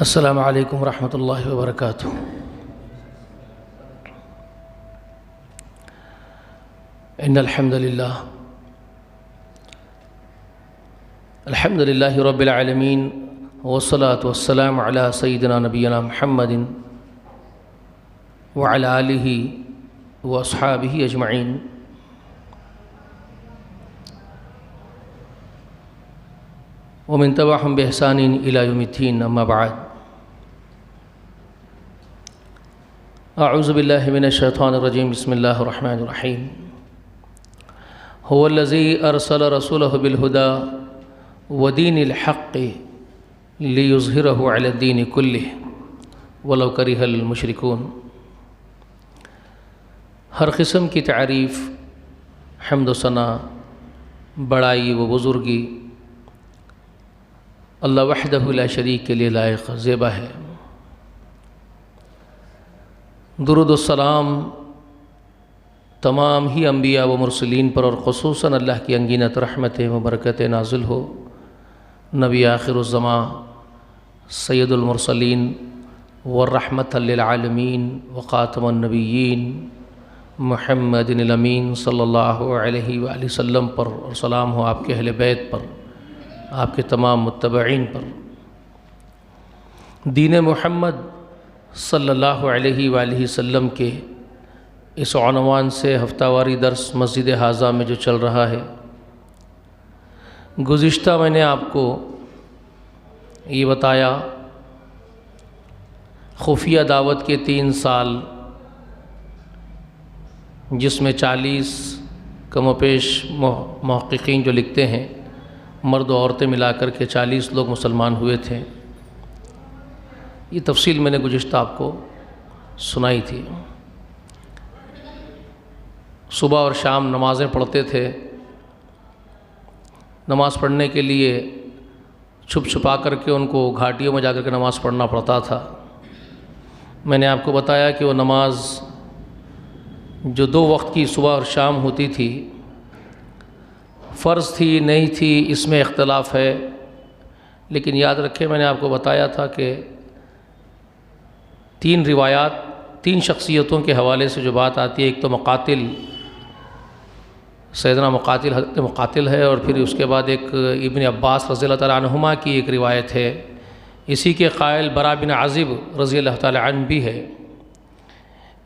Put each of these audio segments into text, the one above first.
अस्सलामु अलैकुम रहमतुल्लाहि व बरकातुहू। इन्नल हम्दुलिल्लाह अल्हम्दुलिल्लाहि रब्बिल आलमीन वस्सलातु वस्सलामु अला सय्यिदिना नबिय्यिना मुहम्मदिन व अला आलिहि व अस्हाबिहि अजमईन। व मिन तबअहुम बिइहसानिन इला यौमिद्दीन, अम्मा बअद। अऊज़ु बिल्लाहि मिनश शैतानिर रजीम, बिस्मिल्लाहिर रहमानिर रहीम। हुवल्लज़ी अरसल रसूलहु बिल हुदा व दीनिल हक़्क़ि लियुज़हिरहु अलद्दीनि कुल्लिहि वलौ करिहल मुशरिकून। हर किस्म की तारीफ़, हम्द व सना, बड़ाई व बुज़ुर्गी अल्लाह वहदहु ला शरीक के लिए लायक ज़ेबा है। दुरूद व सलाम तमाम ही अम्बिया व मुरसलीन पर और ख़ुसूसन अल्लाह की अंगीनत रहमतें व बरकतें नाज़िल हो नबी आखिरुज़्ज़मा सय्यदुल मुरसलीन व रहमतल लिल आलमीन व ख़ातमुन नबिय्यीन मुहम्मदिन अमीन सल्लल्लाहु अलैहि वसल्लम पर, और सलाम हो आपके अहले बैत पर, आपके तमाम मुत्तबईन पर। दीन मुहम्मद सल्लल्लाहु अलैहि वसल्लम के इस उन्वान से हफ्तावारी दर्स मस्जिद हाज़ा में जो चल रहा है, गुज़िश्ता मैंने आपको ये बताया खुफिया दावत के 3 साल, जिसमें 40 कमोपेश मुहक़्क़ीन जो लिखते हैं, मर्द औरतें मिलाकर के 40 लोग मुसलमान हुए थे। ये तफसील मैंने गुज़िश्ता आपको सुनाई थी। सुबह और शाम नमाज़ें पढ़ते थे। नमाज़ पढ़ने के लिए छुप छुपा करके उनको घाटियों में जाकर के नमाज़ पढ़ना पड़ता था। मैंने आपको बताया कि वो नमाज जो 2 वक्त की सुबह और शाम होती थी, फ़र्ज़ थी नहीं थी, इसमें इख्तलाफ है। लेकिन याद रखें, मैंने आपको बताया था कि 3 रिवायात, 3 शख्सियतों के हवाले से जो बात आती है, एक तो मुक़ातिल, सैयदना मुक़ातिल, हज़रत मुक़ातिल है, और फिर उसके बाद एक इब्न अब्बास रज़ियल्लाहु तआला अन्हुमा की एक रिवायत है। इसी के क़ाइल बरा बिन आज़िब रज़ियल्लाहु तआला अन्हु भी है।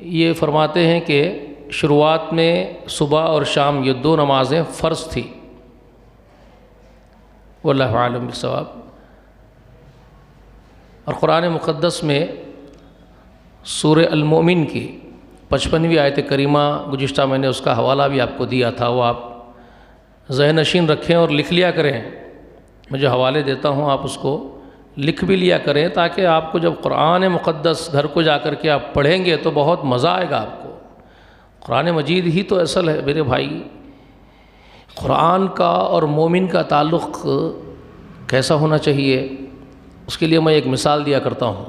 ये फरमाते हैं कि शुरुआत में सुबह और शाम ये 2 नमाज़ें फ़र्ज़ थी। वल्लाहु आलम बिस्सवाब। और क़ुरान मुक़द्दस में सूरह अल-मोमिन की 55वीं आयत करीमा, गुज़िश्ता मैंने उसका हवाला भी आपको दिया था, वो आप ज़हन नशीन रखें और लिख लिया करें। मैं जो हवाले देता हूँ आप उसको लिख भी लिया करें, ताकि आपको जब क़ुरान मुक़द्दस घर को जा कर के आप पढ़ेंगे तो बहुत मज़ा आएगा आपको। क़ुरान मजीद ही तो असल है मेरे भाई। क़ुरान का और मोमिन का ताल्लुक़ कैसा होना चाहिए, उसके लिए मैं एक मिसाल दिया करता हूँ।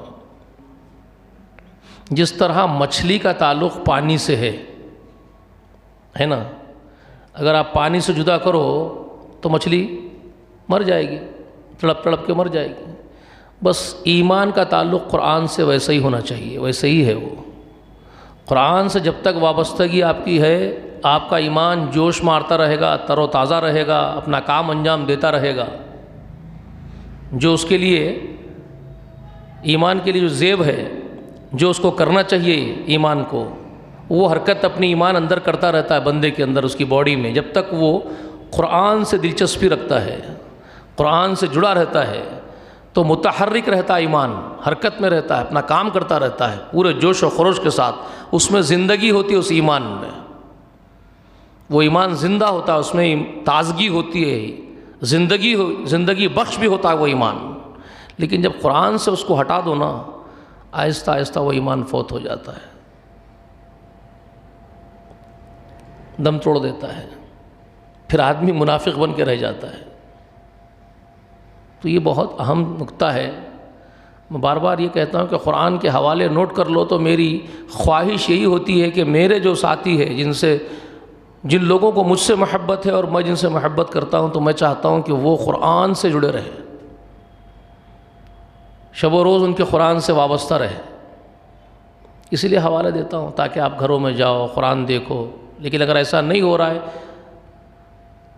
जिस तरह मछली का ताल्लुक़ पानी से है ना, अगर आप पानी से जुदा करो तो मछली मर जाएगी, तड़प तड़प के मर जाएगी। बस ईमान का ताल्लुक़ क़ुरान से वैसे ही होना चाहिए, वैसे ही है वो। क़ुरान से जब तक वाबस्तगी आपकी है, आपका ईमान जोश मारता रहेगा, तरोताज़ा रहेगा, अपना काम अंजाम देता रहेगा। जो उसके लिए ईमान के लिए जो ज़ेब है, जो उसको करना चाहिए ईमान को, वो हरकत अपनी ईमान अंदर करता रहता है बंदे के अंदर, उसकी बॉडी में। जब तक वो क़ुरान से दिलचस्पी रखता है, क़ुरान से जुड़ा रहता है, तो मुतहर्रिक रहता है ईमान, हरकत में रहता है, अपना काम करता रहता है पूरे जोश और खरोश के साथ। उसमें ज़िंदगी होती है, उस ईमान में वो ईमान ज़िंदा होता है, उसमें ताज़गी होती है, ज़िंदगी बख्श भी होता है वो ईमान। लेकिन जब क़ुरान से उसको हटा दो ना, आहिस्ता आहिस्ता वो ईमान फौत हो जाता है, दम तोड़ देता है, फिर आदमी मुनाफिक बन के रह जाता है। तो ये बहुत अहम नुक्ता है। मैं बार बार ये कहता हूँ कि क़ुरान के हवाले नोट कर लो। तो मेरी ख्वाहिश यही होती है कि मेरे जो साथी हैं, जिन लोगों को मुझसे मोहब्बत है और मैं जिनसे मोहब्बत करता हूँ, तो मैं चाहता हूँ कि वो क़ुरान से जुड़े रहें, शब व रोज़ उनके कुरान से वाबस्ता रहे। इसीलिए हवाला देता हूँ ताकि आप घरों में जाओ, कुरान देखो। लेकिन अगर ऐसा नहीं हो रहा है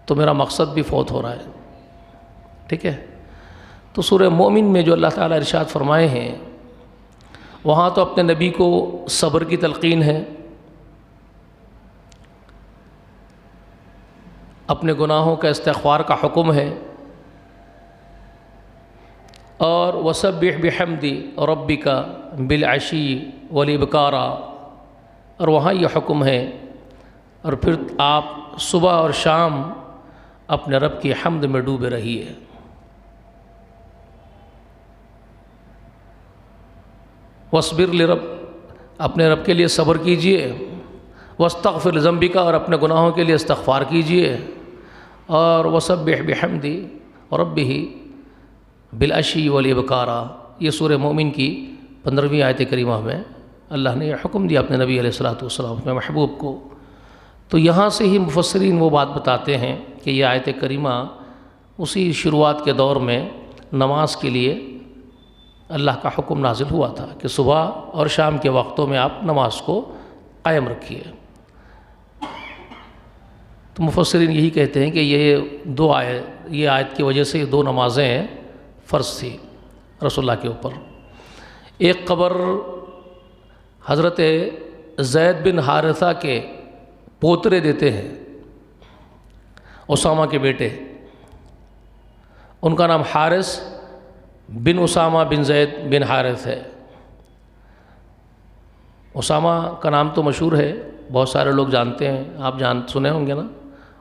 तो मेरा मकसद भी फौत हो रहा है। ठीक है। तो सूरह मोमिन में जो अल्लाह ताला इरशाद फरमाए हैं, वहाँ तो अपने नबी को सब्र की तलकीन है, अपने गुनाहों का इस्तिग़फ़ार का हुक्म है, और वसब्बिह बिहम्दी रब्बिका बिलअशी वल इबकारा, और वहाँ ये हुक्म है। और फिर आप सुबह और शाम अपने रब की हम्द में डूबे रहिए। वस्बिर लिरब, अपने रब के लिए सब्र कीजिए। वस्तग़फिर ज़ंबिका, और अपने गुनाहों के लिए इस्तिग़फ़ार कीजिए। और वसब्बिह बिहम्दी रब्बिही बिलअशी वल इबकारा, ये सूरह मोमिन की 15वीं आयत करीमा में अल्लाह ने यह हुक्म दिया अपने नबी अलैहिस्सलातु वस्सलाम अपने महबूब को। तो यहाँ से ही मुफस्सिरीन वो बात बताते हैं कि यह आयत करीमा उसी शुरुआत के दौर में नमाज के लिए अल्लाह का हुक्म नाजिल हुआ था कि सुबह और शाम के वक्तों में आप नमाज को कायम रखिए। तो मुफस्सिरीन यही कहते हैं कि ये आयत की वजह से ये 2 नमाज़ें फ़र्ज़ थी रसूलुल्लाह के ऊपर। एक क़ब्र हज़रत ज़ैद बिन हारिसा के पोतरे देते हैं, उसामा के बेटे, उनका नाम हारिस बिन उसामा बिन ज़ैद बिन हारिस है। उसामा का नाम तो मशहूर है, बहुत सारे लोग जानते हैं, आप सुने होंगे ना।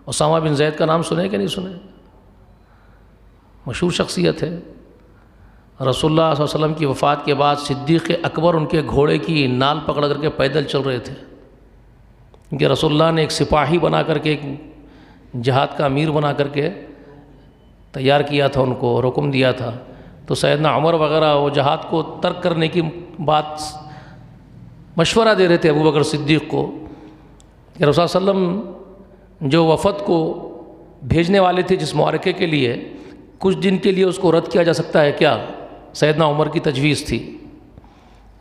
उसामा बिन ज़ैद का नाम सुने कि नहीं सुने? मशहूर शख्सियत है। रसूलुल्लाह सल्लल्लाहु अलैहि वसल्लम की वफ़ात के बाद सिद्दीक़ अकबर उनके घोड़े की नाल पकड़ करके पैदल चल रहे थे, क्योंकि रसूलुल्लाह ने एक सिपाही बना करके, एक जहाद का अमीर बना करके तैयार किया था उनको और हुक्म दिया था। तो सैयदना उमर वग़ैरह वो जहाद को तर्क करने की बात मशवरा दे रहे थे अबू बकर सिद्दीक़ को कि रसूलुल्लाह सल्लल्लाहु अलैहि वसल्लम जो वफ़द को भेजने वाले थे जिस मुआरके के लिए, कुछ दिन के लिए उसको रद्द किया जा सकता है क्या? सैयदना उमर की तजवीज़ थी।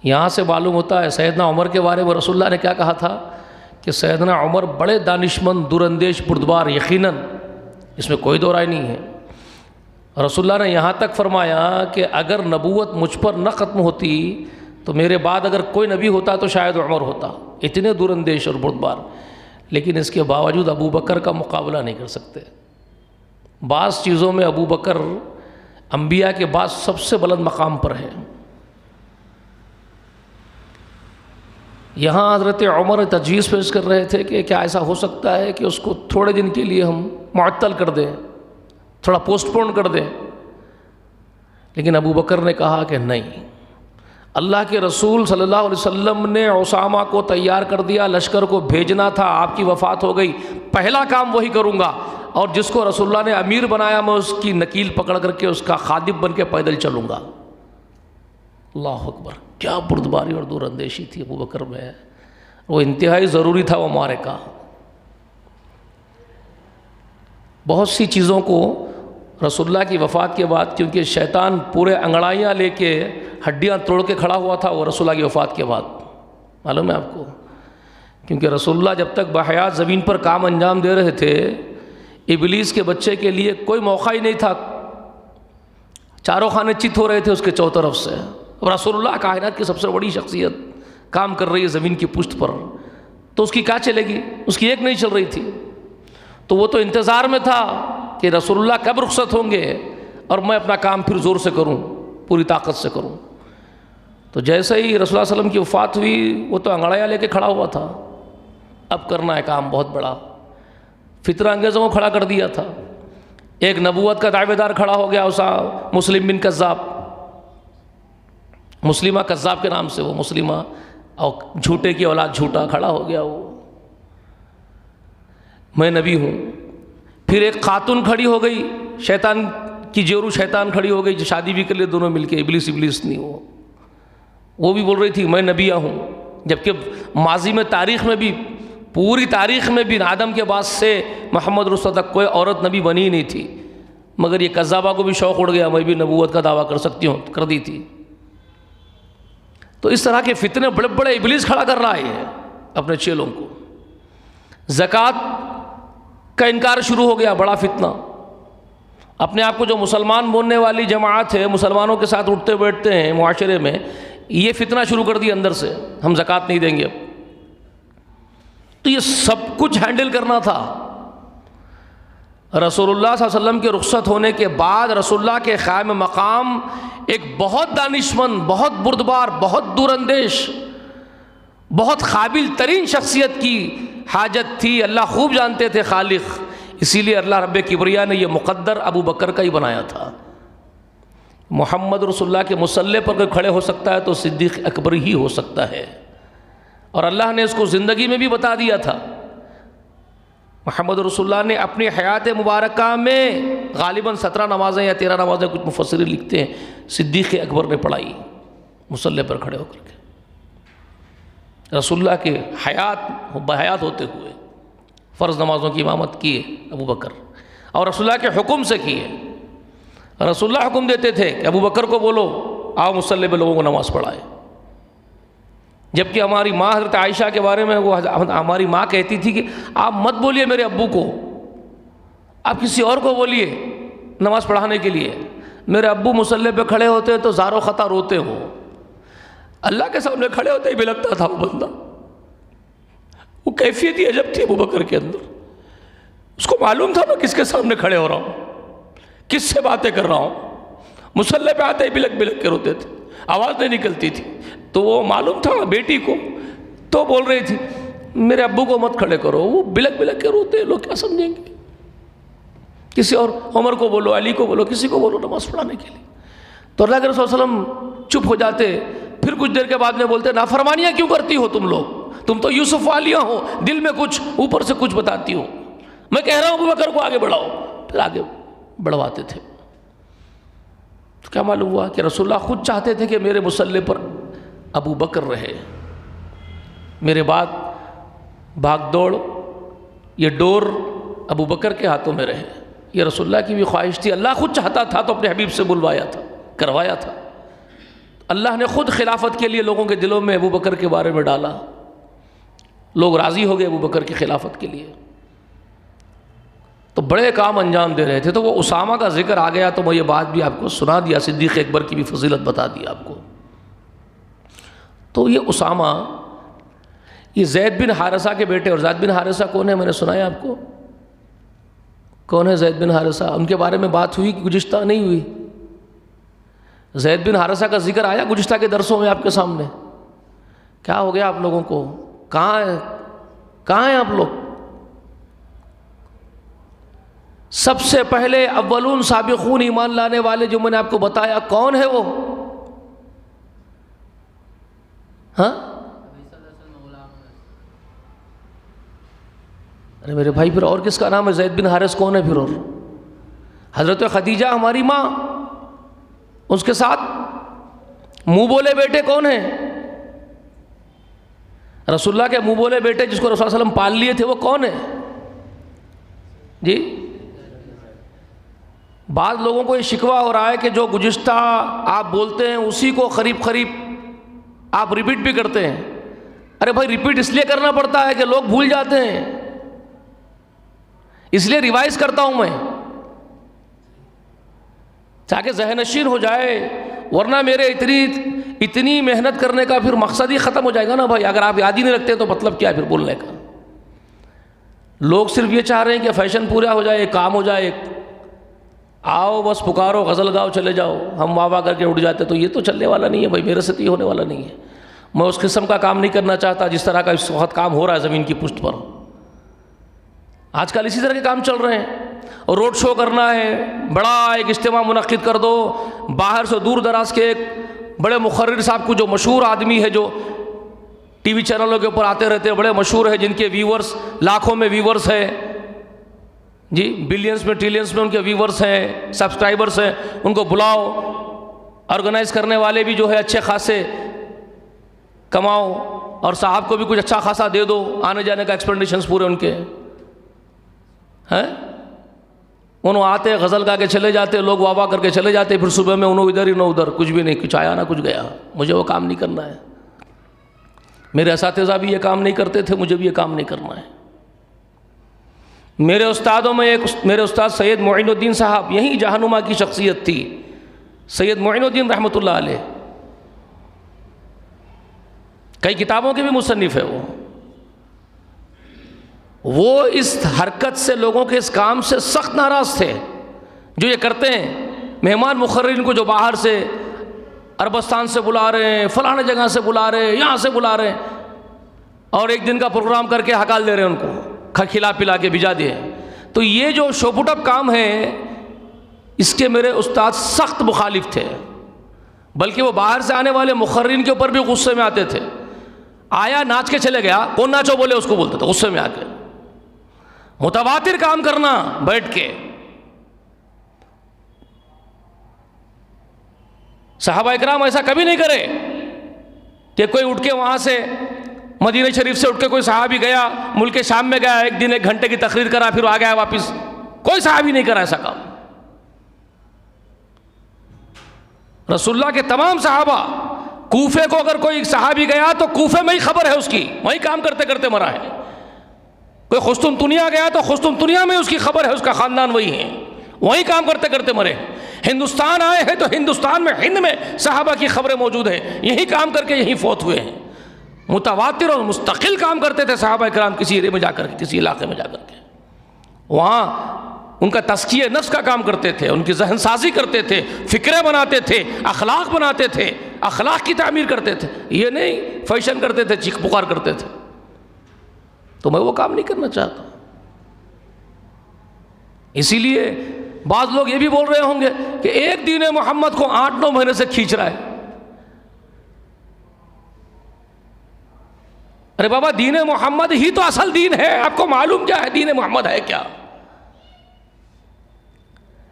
यहाँ से मालूम होता है सैयदना उमर के बारे में रसूलुल्लाह ने क्या कहा था कि सैयदना उमर बड़े दानिशमंद, दुरंदेश, बुर्दबार, यकीनन इसमें कोई दो राय नहीं है। रसूलुल्लाह ने यहाँ तक फरमाया कि अगर नबूवत मुझ पर न ख़त्म होती तो मेरे बाद अगर कोई नबी होता तो शायद उमर होता। इतने दुरंदेश और बुर्दबार, लेकिन इसके बावजूद अबू बकर का मुकाबला नहीं कर सकते। बाज़ चीज़ों में अबू बकर अंबिया के बाद सबसे बुलंद मकाम पर है। यहाँ हज़रत उमर तजवीज़ पेश कर रहे थे कि क्या ऐसा हो सकता है कि उसको थोड़े दिन के लिए हम मुअत्तल कर दें, थोड़ा पोस्टपोन कर दें। लेकिन अबू बकर ने कहा कि नहीं, अल्लाह के रसूल सल्लल्लाहु अलैहि वसल्लम ने उसामा को तैयार कर दिया, लश्कर को भेजना था, आपकी वफ़ात हो गई, पहला काम वही करूँगा, और जिसको रसूलुल्लाह ने अमीर बनाया मैं उसकी नकील पकड़ करके उसका खादिम बन के पैदल चलूँगा। अल्लाह अकबर, क्या बुर्दबारी और दूरअंदेशी थी अबू बकर में। वो इंतहाई ज़रूरी था वो मारका। बहुत सी चीज़ों को रसूलुल्लाह की वफ़ात के बाद, क्योंकि शैतान पूरे अंगड़ाइयाँ लेके हड्डियाँ तोड़ के खड़ा हुआ था वो रसूलुल्लाह की वफ़ात के बाद, मालूम है आपको। क्योंकि रसूलुल्लाह जब तक बहयात ज़मीन पर काम अंजाम दे रहे थे, इबलीस के बच्चे के लिए कोई मौका ही नहीं था। चारों खाने चित हो रहे थे उसके चौतरफ से। और रसूलुल्लाह कायनात की सबसे बड़ी शख्सियत काम कर रही है ज़मीन की पुश्त पर, तो उसकी क्या चलेगी? उसकी एक नहीं चल रही थी। तो वो तो इंतज़ार में था कि रसूलुल्लाह कब रुखसत होंगे और मैं अपना काम फिर ज़ोर से करूं, पूरी ताकत से करूं। तो जैसे ही रसूलुल्लाह सल्लल्लाहु अलैहि वसल्लम की वफ़ात हुई, वो तो अंगड़ाइयाँ लेके खड़ा हुआ था, अब करना है काम बहुत बड़ा। फितरा अंगेज़ों को खड़ा कर दिया था। एक नबूवत का दावेदार खड़ा हो गया, उसा मुस्लिम बिन कज़्ज़ाब, मुस्लिमा कज़्ज़ाब के नाम से, वो मुस्लिमा और झूठे की औलाद, झूठा खड़ा हो गया वो, मैं नबी हूँ। फिर एक खातून खड़ी हो गई, शैतान की जोरू शैतान खड़ी हो गई, जो शादी भी कर ले दोनों मिलके, इबलीस नहीं, वो भी बोल रही थी मैं नबिया हूँ। जबकि माजी में तारीख़ में भी, पूरी तारीख़ में भी आदम के बाद से मोहम्मद रसूल तक कोई औरत नबी बनी ही नहीं थी। मगर ये कज़्ज़ाबा को भी शौक़ उड़ गया, मैं भी नबूवत का दावा कर सकती हूँ, कर दी थी। तो इस तरह के फितने बड़े बड़े इबलीस खड़ा कर रहा है अपने चेलों को। ज़कात का इनकार शुरू हो गया, बड़ा फितना। अपने आप को जो मुसलमान बोलने वाली जमात है, मुसलमानों के साथ उठते बैठते हैं मुआशरे में, ये फितना शुरू कर दिया अंदर से, हम ज़कात नहीं देंगे अब। तो ये सब कुछ हैंडल करना था। रसूलुल्लाह सल्लल्लाहु अलैहि वसल्लम के रुखसत होने के बाद रसूलुल्लाह के क़याम मकाम एक बहुत दानिशमंद, बहुत बुर्दबार, बहुत दूरंदेश, बहुत काबिल तरीन शख्सियत की हाजत थी। अल्लाह खूब जानते थे खालिक, इसीलिए अल्लाह रब्बे किबरिया ने यह मुक़द्दर अबू बकर का ही बनाया था। मोहम्मद रसूलुल्लाह के मुसल्ले पर कोई खड़े हो सकता है तो सिद्दीक़ अकबर ही हो सकता है, और अल्लाह ने इसको ज़िंदगी में भी बता दिया था। मोहम्मद रसूलुल्लाह ने अपनी हयात मुबारका में गालिबन 17 नमाज़ें या 13 नमाज़ें, कुछ मुफस्सिरीन लिखते हैं, सिद्दीक़ अकबर ने पढ़ाई मुसल्ले पर खड़े होकर के। रसूलुल्लाह के हयात होते हुए फ़र्ज़ नमाज़ों की इमामत किए अबू बकर, और रसूलुल्लाह के हुक्म से किए। रसूलुल्लाह हुक्म देते थे कि अबू बकर को बोलो आओ मुसल्ले पे लोगों को नमाज़ पढ़ाए। जबकि हमारी माँ हज़रत आयशा के बारे में वो हमारी माँ कहती थी कि आप मत बोलिए मेरे अब्बू को, आप किसी और को बोलिए नमाज़ पढ़ाने के लिए। मेरे अब्बू मुसल्ले पे खड़े होते हैं तो ज़ारो ख़ता रोते हो, अल्लाह के सामने खड़े होते ही बिलकता था वो बंदा। वो कैफियत ही अजब थी अबू बकर के अंदर। उसको मालूम था मैं किसके सामने खड़े हो रहा हूँ, किससे बातें कर रहा हूँ। मुसल्ले पे आते ही बिलक बिलक के रोते थे, आवाज़ नहीं निकलती थी। तो वो मालूम था बेटी को, तो बोल रही थी मेरे अब्बू को मत खड़े करो, वो बिलक बिलक के रोते हैं, लोग क्या समझेंगे। किसी और उमर को बोलो, अली को बोलो, किसी को बोलो नमाज़ पढ़ाने के लिए। तो अल्लाह के रसूल सल्लल्लाहु अलैहि वसल्लम चुप हो जाते। फिर कुछ देर के बाद में बोलते नाफरमानियाँ क्यों करती हो तुम लोग, तुम तो यूसुफ वालियाँ हो, दिल में कुछ ऊपर से कुछ बताती हो। मैं कह रहा हूँ अबू बकर को आगे बढ़ाओ, फिर आगे बढ़वाते थे। तो क्या मालूम हुआ कि रसूलुल्लाह खुद चाहते थे कि मेरे मुसल्ले पर अबू बकर रहे, मेरे बाद भाग दौड़ ये डोर अबू बकर के हाथों में रहे। ये रसूलुल्लाह की भी ख्वाहिश थी, अल्लाह खुद चाहता था तो अपने हबीब से बुलवाया था, करवाया था। अल्लाह ने खुद खिलाफत के लिए लोगों के दिलों में अबू बकर के बारे में डाला, लोग राज़ी हो गए अबू बकर की खिलाफत के लिए, तो बड़े काम अंजाम दे रहे थे। तो वो उसामा का जिक्र आ गया तो मैं ये बात भी आपको सुना दिया, सिद्दीक़ अकबर की भी फजीलत बता दी आपको। तो ये उसामा, ये ज़ैद बिन हारिसा के बेटे, और ज़ैद बिन हारिसा कौन है मैंने सुनाया आपको, कौन है ज़ैद बिन हारिसा? उनके बारे में बात हुई कि गुज़िश्ता नहीं हुई? ज़ैद बिन हारिसा का जिक्र आया गुज़िश्ता के दरसों में आपके सामने? क्या हो गया आप लोगों को, कहाँ हैं आप लोग? सबसे पहले अव्वलून साबिक़ून ईमान लाने वाले जो मैंने आपको बताया, कौन है वो? हाँ, अरे मेरे भाई फिर और किसका नाम है? ज़ैद बिन हारिस कौन है फिर? और हज़रत खदीजा हमारी माँ, उसके साथ मुँह बोले बेटे कौन है? रसूलुल्लाह के मुँह बोले बेटे जिसको रसूल सल्लल्लाहु अलैहि वसल्लम पाल लिए थे वो कौन है जी? बाद लोगों को ये शिकवा हो रहा है कि जो गुज़िश्ता आप बोलते हैं उसी को करीब करीब आप रिपीट भी करते हैं। अरे भाई रिपीट इसलिए करना पड़ता है कि लोग भूल जाते हैं, इसलिए रिवाइज करता हूं मैं ताकि ज़हनशीन हो जाए, वरना मेरे इतनी मेहनत करने का फिर मकसद ही ख़त्म हो जाएगा ना भाई। अगर आप याद ही नहीं रखते तो मतलब क्या है फिर बोलने का? लोग सिर्फ ये चाह रहे हैं कि फैशन पूरा हो जाए, काम हो जाए, आओ बस पुकारो, गज़ल गाओ, चले जाओ, हम वाह वाह करके उठ जाते। तो ये तो चलने वाला नहीं है भाई, मेरे से तो ये होने वाला नहीं है। मैं उस किस्म का काम नहीं करना चाहता जिस तरह का इस वक्त काम हो रहा है ज़मीन की पुष्ट पर। आजकल इसी तरह के काम चल रहे हैं। और रोड शो करना है, बड़ा एक इज्तिमा मुनक्किद कर दो, बाहर से दूर दराज के एक बड़े मुखर्रिर साहब को, जो मशहूर आदमी है, जो टीवी चैनलों के ऊपर आते रहते हैं, बड़े मशहूर है, जिनके व्यूवर्स लाखों में व्यूवर्स हैं जी, बिलियंस में ट्रिलियंस में उनके व्यूवर्स हैं, सब्सक्राइबर्स हैं, उनको बुलाओ। ऑर्गेनाइज करने वाले भी जो है अच्छे खासे कमाओ, और साहब को भी कुछ अच्छा खासा दे दो, आने जाने का एक्सपेंडिशंस पूरे उनके हैं। उन्होंने आते गज़ल गा के चले जाते, लोग वाह वाह करके चले जाते, फिर सुबह में उन्होंने इधर ही न उधर, कुछ भी नहीं, कुछ आया ना कुछ गया। मुझे वो काम नहीं करना है। मेरे असातिज़ा भी ये काम नहीं करते थे, मुझे भी ये काम नहीं करना है। मेरे उस्तादों में मेरे उस्ताद सैयद मोइनुद्दीन साहब, यही जहानुमा की शख्सियत थी, सैयद मोइनुद्दीन रहमतुल्लाह अलैह, कई किताबों के भी मुसन्निफ है वो इस हरकत से, लोगों के इस काम से सख्त नाराज़ थे जो ये करते हैं। मेहमान मुखर्रिन को जो बाहर से अरबस्तान से बुला रहे हैं, फलाने जगह से बुला रहे हैं, यहाँ से बुला रहे हैं, और एक दिन का प्रोग्राम करके हकाल दे रहे हैं, उनको खिला पिला के भिजा दिए। तो ये जो शोपुटअप काम है, इसके मेरे उस्ताद सख्त मुखालिफ थे, बल्कि वो बाहर से आने वाले मुखर्रिन के ऊपर भी गुस्से में आते थे। आया नाच के चले गया, कौन नाचो बोले उसको बोलते थे गुस्से में आके। मुतवातिर काम करना बैठ के, सहाबा इकराम ऐसा कभी नहीं करे कि कोई उठ के वहां से मदीना शरीफ से उठ के कोई सहाबी गया, मुल्क शाम में गया, एक दिन 1 घंटे की तकरीर करा, फिर आ गया वापस। कोई सहाबी नहीं करा ऐसा काम। रसूलुल्लाह के तमाम सहाबा, कूफे को अगर कोई सहाबी गया तो कूफे में ही खबर है उसकी, वहीं काम करते करते मरा है। कोई खुस्तुन दुनिया गया तो खुस्तुन दुनिया में उसकी खबर है, उसका खानदान वही है, वहीं काम करते करते मरे। हिंदुस्तान आए हैं तो हिंदुस्तान में, हिंद में सहाबा की खबरें मौजूद है, यही काम करके यहीं फौत हुए हैं। मुतवातिर और मुस्तकिल काम करते थे सहाबा इकराम, किसी एरिया में जाकर के, किसी इलाके में जाकर के, वहाँ उनका तस्किया नफ्स का काम करते थे, उनकी जहन साजी करते थे, फिक्रें बनाते थे, अखलाक बनाते थे, अखलाक की तामीर करते थे। ये नहीं फैशन करते थे, चीख पुकार करते थे। तो मैं वो काम नहीं करना चाहता। इसीलिए बाज़ लोग ये भी बोल रहे होंगे कि एक दीन मोहम्मद को 8-9 महीने से खींच रहा है। अरे बाबा, दीन मोहम्मद ही तो असल दीन है। आपको मालूम क्या है दीन मोहम्मद है क्या?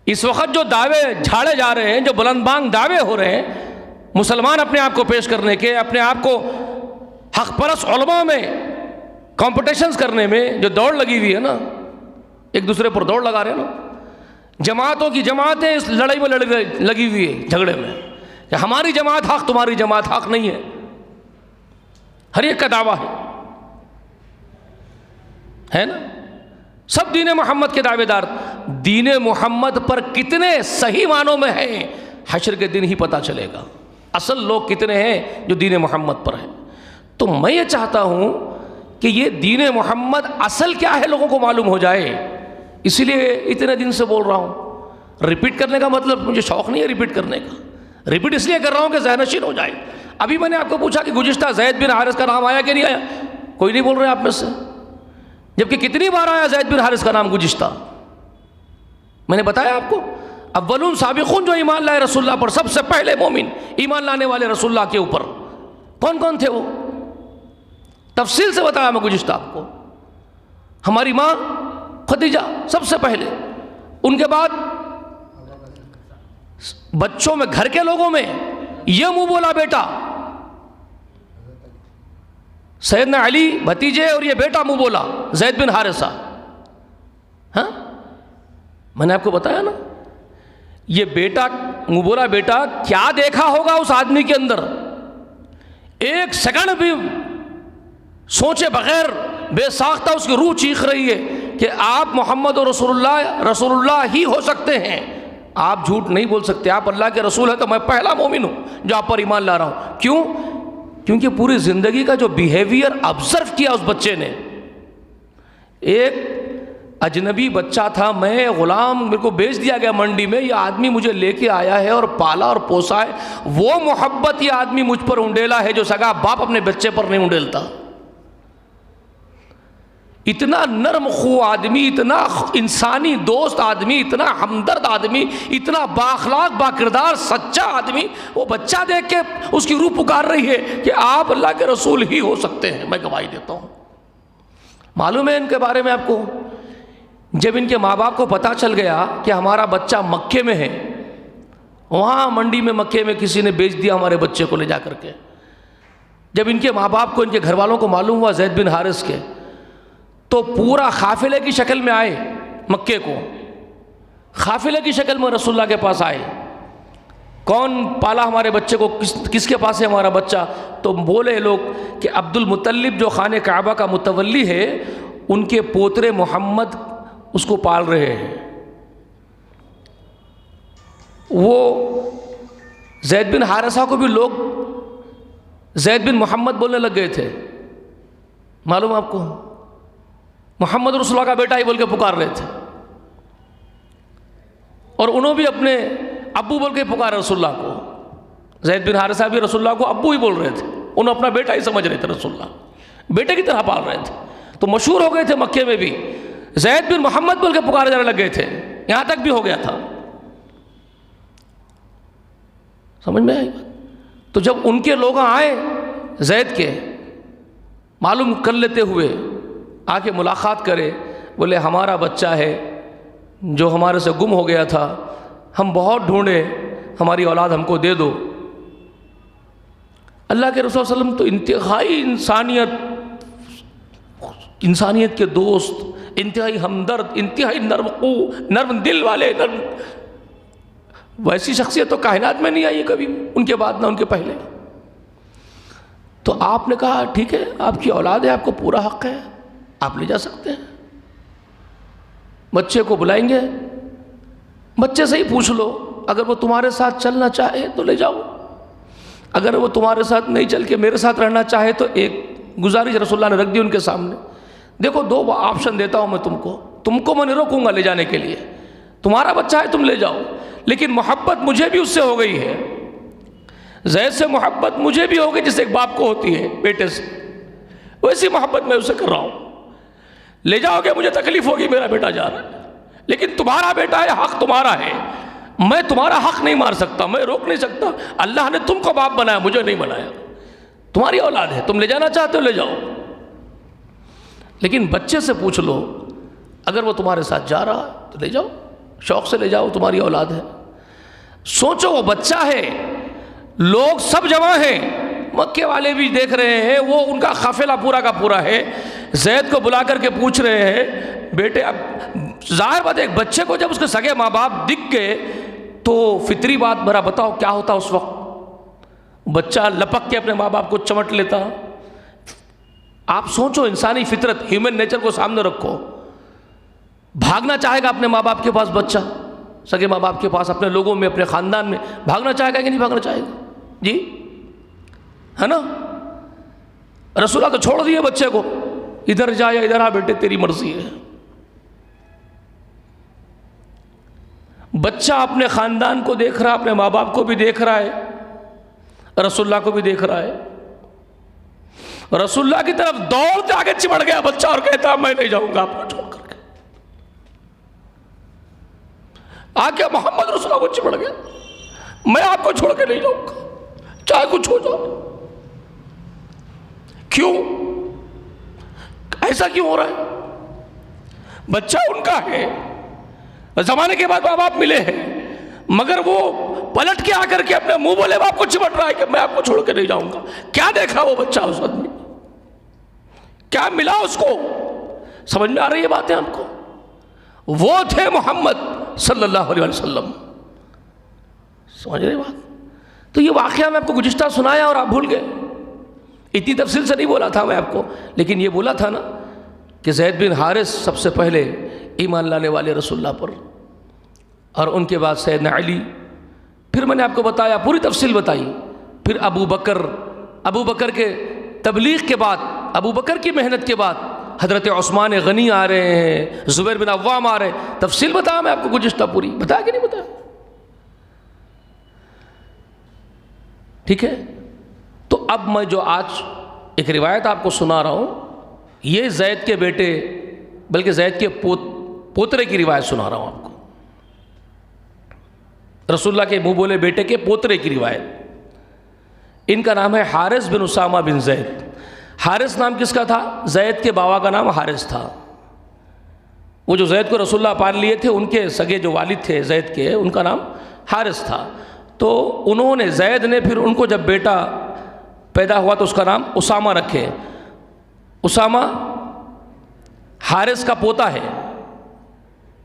इस वक्त जो दावे झाड़े जा रहे हैं, जो बुलंदबांग दावे हो रहे हैं, मुसलमान अपने आप को पेश करने के, अपने आप को हक परस्त उलमा में कॉम्पिटिशन्स करने में जो दौड़ लगी हुई है ना, एक दूसरे पर दौड़ लगा रहे हैं ना, जमातों की जमातें इस लड़ाई में लगी हुई है, झगड़े में, कि हमारी जमात हक, तुम्हारी जमात हक नहीं है। हर एक का दावा है ना। सब दीन मोहम्मद के दावेदार। दीन मोहम्मद पर कितने सही मानों में हैं, हश्र के दिन ही पता चलेगा असल लोग कितने हैं जो दीन मोहम्मद पर हैं। तो मैं ये चाहता हूँ कि ये दीन मोहम्मद असल क्या है लोगों को मालूम हो जाए, इसीलिए इतने दिन से बोल रहा हूँ। रिपीट करने का मतलब मुझे शौक़ नहीं है रिपीट करने का, रिपीट इसलिए कर रहा हूँ कि ज़हनशीन हो जाए। अभी मैंने आपको पूछा कि गुज़िश्ता ज़ैद बिन हारिस का नाम आया कि नहीं आया, कोई नहीं बोल रहे आप में से, जबकि कितनी बार आया ज़ैद बिन हारिस का नाम गुज़िश्ता। मैंने बताया आपको, अव्वलून साबिक़ून जो ईमान लाए रसूलुल्लाह पर, सबसे पहले मोमिन ईमान लाने वाले रसूलुल्लाह के ऊपर कौन कौन थे वो तफसील से बताया मैं गुज़िश्ता आपको। हमारी माँ खदीजा सबसे पहले, उनके बाद बच्चों में, घर के लोगों में ये मुंह बोला बेटा सैयदना अली भतीजे, और ये बेटा मुंह बोला ज़ैद बिन हारिसा। हाँ, मैंने आपको बताया ना, ये बेटा मुंह बोला बेटा, क्या देखा होगा उस आदमी के अंदर, एक सेकंड भी सोचे बगैर बेसाख्ता उसकी रूह चीख रही है कि आप मोहम्मद और रसूलुल्लाह ही हो सकते हैं, आप झूठ नहीं बोल सकते, आप अल्लाह के रसूल हैं, तो मैं पहला मोमिन हूँ जो आप पर ईमान ला रहा हूँ। क्यों? क्योंकि पूरी ज़िंदगी का जो बिहेवियर ऑब्जर्व किया उस बच्चे ने। एक अजनबी बच्चा था, मैं ग़ुलाम, मेरे को बेच दिया गया मंडी में, ये आदमी मुझे लेके आया है और पाला और पोसा है, वो मोहब्बत ये आदमी मुझ पर उंडेला है जो सगा बाप अपने बच्चे पर नहीं उंडेलता। इतना नरम खू आदमी, इतना इंसानी दोस्त आदमी, इतना हमदर्द आदमी, इतना बाखलाक बाकिरदार सच्चा आदमी, वो बच्चा देख के उसकी रूह पुकार रही है कि आप अल्लाह के रसूल ही हो सकते हैं, मैं गवाही देता हूँ। मालूम है इनके बारे में आपको, जब इनके माँ बाप को पता चल गया कि हमारा बच्चा मक्के में है, वहाँ मंडी में मक्के में किसी ने बेच दिया हमारे बच्चे को ले जा करके, जब इनके माँ बाप को, इनके घर वालों को मालूम हुआ ज़ैद बिन हारिस के, तो पूरा काफिले की शक्ल में आए, मक्के को काफिले की शक्ल में रसूलुल्लाह के पास आए। कौन पाला हमारे बच्चे को, किसके पास है हमारा बच्चा? तो बोले लोग कि अब्दुल मुत्तलिब जो खाने काबा का मुतवल्ली है, उनके पोतरे मोहम्मद उसको पाल रहे हैं। वो ज़ैद बिन हारिसा को भी लोग ज़ैद बिन मोहम्मद बोलने लग गए थे। मालूम आपको, मोहम्मद रसूलुल्लाह का बेटा ही बोल के पुकार रहे थे, और उन्होंने भी अपने अब्बू बोल के पुकारा रसूलुल्लाह को। ज़ैद बिन हारिसा भी रसूलुल्लाह को अब्बू ही बोल रहे थे, उन्होंने अपना बेटा ही समझ रहे थे, रसूलुल्लाह बेटे की तरह पाल रहे थे। तो मशहूर हो गए थे मक्के में भी, ज़ैद बिन मोहम्मद बोल के पुकारे जाने लग गए थे, यहाँ तक भी हो गया था। समझ में आई बात? तो जब उनके लोग आए ज़ैद के, मालूम कर लेते हुए आके मुलाकात करे, बोले हमारा बच्चा है जो हमारे से गुम हो गया था, हम बहुत ढूंढे, हमारी औलाद हमको दे दो। अल्लाह के रसूल सल्लल्लाहु अलैहि वसल्लम तो इंतहाई इंसानियत के दोस्त, इंतहाई हमदर्द, इंतहाई नर्म दिल वाले, वैसी शख्सियत तो कायनात में नहीं आई है कभी, उनके बाद ना उनके पहले। तो आपने कहा ठीक है, आपकी औलाद है, आपको पूरा हक है, आप ले जा सकते हैं। बच्चे को बुलाएंगे, बच्चे से ही पूछ लो, अगर वो तुम्हारे साथ चलना चाहे तो ले जाओ, अगर वो तुम्हारे साथ नहीं चल के मेरे साथ रहना चाहे तो एक गुजारिश रसूलुल्लाह ने रख दी उनके सामने। देखो, दो ऑप्शन देता हूँ मैं तुमको मैं नहीं रोकूंगा ले जाने के लिए, तुम्हारा बच्चा है तुम ले जाओ, लेकिन मोहब्बत मुझे भी उससे हो गई है, ज़ैद से मोहब्बत मुझे भी हो गई जैसे एक बाप को होती है बेटे से, वैसी मोहब्बत मैं उससे कर रहा हूँ। ले जाओगे मुझे तकलीफ होगी, मेरा बेटा जा रहा है, लेकिन तुम्हारा बेटा है, हक तुम्हारा है, मैं तुम्हारा हक नहीं मार सकता, मैं रोक नहीं सकता। अल्लाह ने तुमको बाप बनाया, मुझे नहीं बनाया, तुम्हारी औलाद है, तुम ले जाना चाहते हो ले जाओ। लेकिन बच्चे से पूछ लो, अगर वो तुम्हारे साथ जा रहा है तो ले जाओ, शौक से ले जाओ, तुम्हारी औलाद है। सोचो, वो बच्चा है, लोग सब जमा हैं, मक्के वाले भी देख रहे हैं, वो उनका काफिला पूरा का पूरा है, ज़ैद को बुला करके पूछ रहे हैं बेटे। अब जाहिर बात है, एक बच्चे को जब उसके सगे माँ बाप दिख गए तो फितरी बात, बरा बताओ क्या होता उस वक्त? बच्चा लपक के अपने माँ बाप को चमट लेता। आप सोचो, इंसानी फितरत, ह्यूमन नेचर को सामने रखो, भागना चाहेगा अपने माँ बाप के पास बच्चा, सगे माँ बाप के पास, अपने लोगों में, अपने ख़ानदान में भागना चाहेगा कि नहीं भागना चाहेगा? जी है ना? रसूलुल्लाह तो छोड़ दिए बच्चे को, इधर जा या इधर आ बेटे, तेरी मर्जी है। बच्चा अपने ख़ानदान को देख रहा है, अपने माँ बाप को भी देख रहा है, रसूलुल्लाह को भी देख रहा है। रसूलुल्लाह की तरफ दौड़ते आगे चिमड़ गया बच्चा और कहता मैं नहीं जाऊंगा आपको छोड़ करके। आगे मोहम्मद रसूलुल्लाह को चिमड़ गया, मैं आपको छोड़ के नहीं जाऊंगा, चाहे कुछ हो जाओ। क्यों ऐसा क्यों हो रहा है? बच्चा उनका है, जमाने के बाद माँ बाप मिले हैं, मगर वो पलट के आकर के अपने मुंह बोले बाप को चिमट रहा है कि मैं आपको छोड़ के नहीं जाऊंगा। क्या देखा वो बच्चा उस आदमी, क्या मिला उसको? समझ में आ रही है बातें आपको? वो थे मोहम्मद सल्लल्लाहु अलैहि वसल्लम। समझ रहे बात? तो ये वाकया मैं आपको गुज़िश्ता सुनाया और आप भूल गए। इतनी तफसील से नहीं बोला था मैं आपको, लेकिन ये बोला था ना कि ज़ैद बिन हारिस सबसे पहले ईमान लाने वाले रसूलुल्लाह पर, और उनके बाद सैयदना अली, फिर मैंने आपको बताया, पूरी तफसील बताई, फिर अबू बकर के तबलीग के बाद, अबू बकर की मेहनत के बाद हज़रत उस्मान गनी आ रहे हैं, ज़ुबैर बिन अव्वाम आ रहे हैं। तफसील बताया मैं आपको, गुज़िश्ता पूरी बताया कि नहीं बताया? ठीक है। तो अब मैं जो आज एक रिवायत आपको सुना रहा हूँ, ये ज़ैद के बेटे, बल्कि ज़ैद के पोतरे की रिवायत सुना रहा हूँ आपको, रसूलुल्लाह के मुँह बोले बेटे के पोतरे की रिवायत। इनका नाम है हारिस बिन उसामा बिन ज़ैद। हारिस नाम किसका था? ज़ैद के बाबा का नाम हारिस था। वो जो ज़ैद को रसूलुल्लाह पाल लिए थे, उनके सगे जो वालिद थे ज़ैद के, उनका नाम हारिस था। तो उन्होंने, ज़ैद ने फिर उनको जब बेटा पैदा हुआ तो उसका नाम उसामा रखे। उसामा हारिस का पोता है,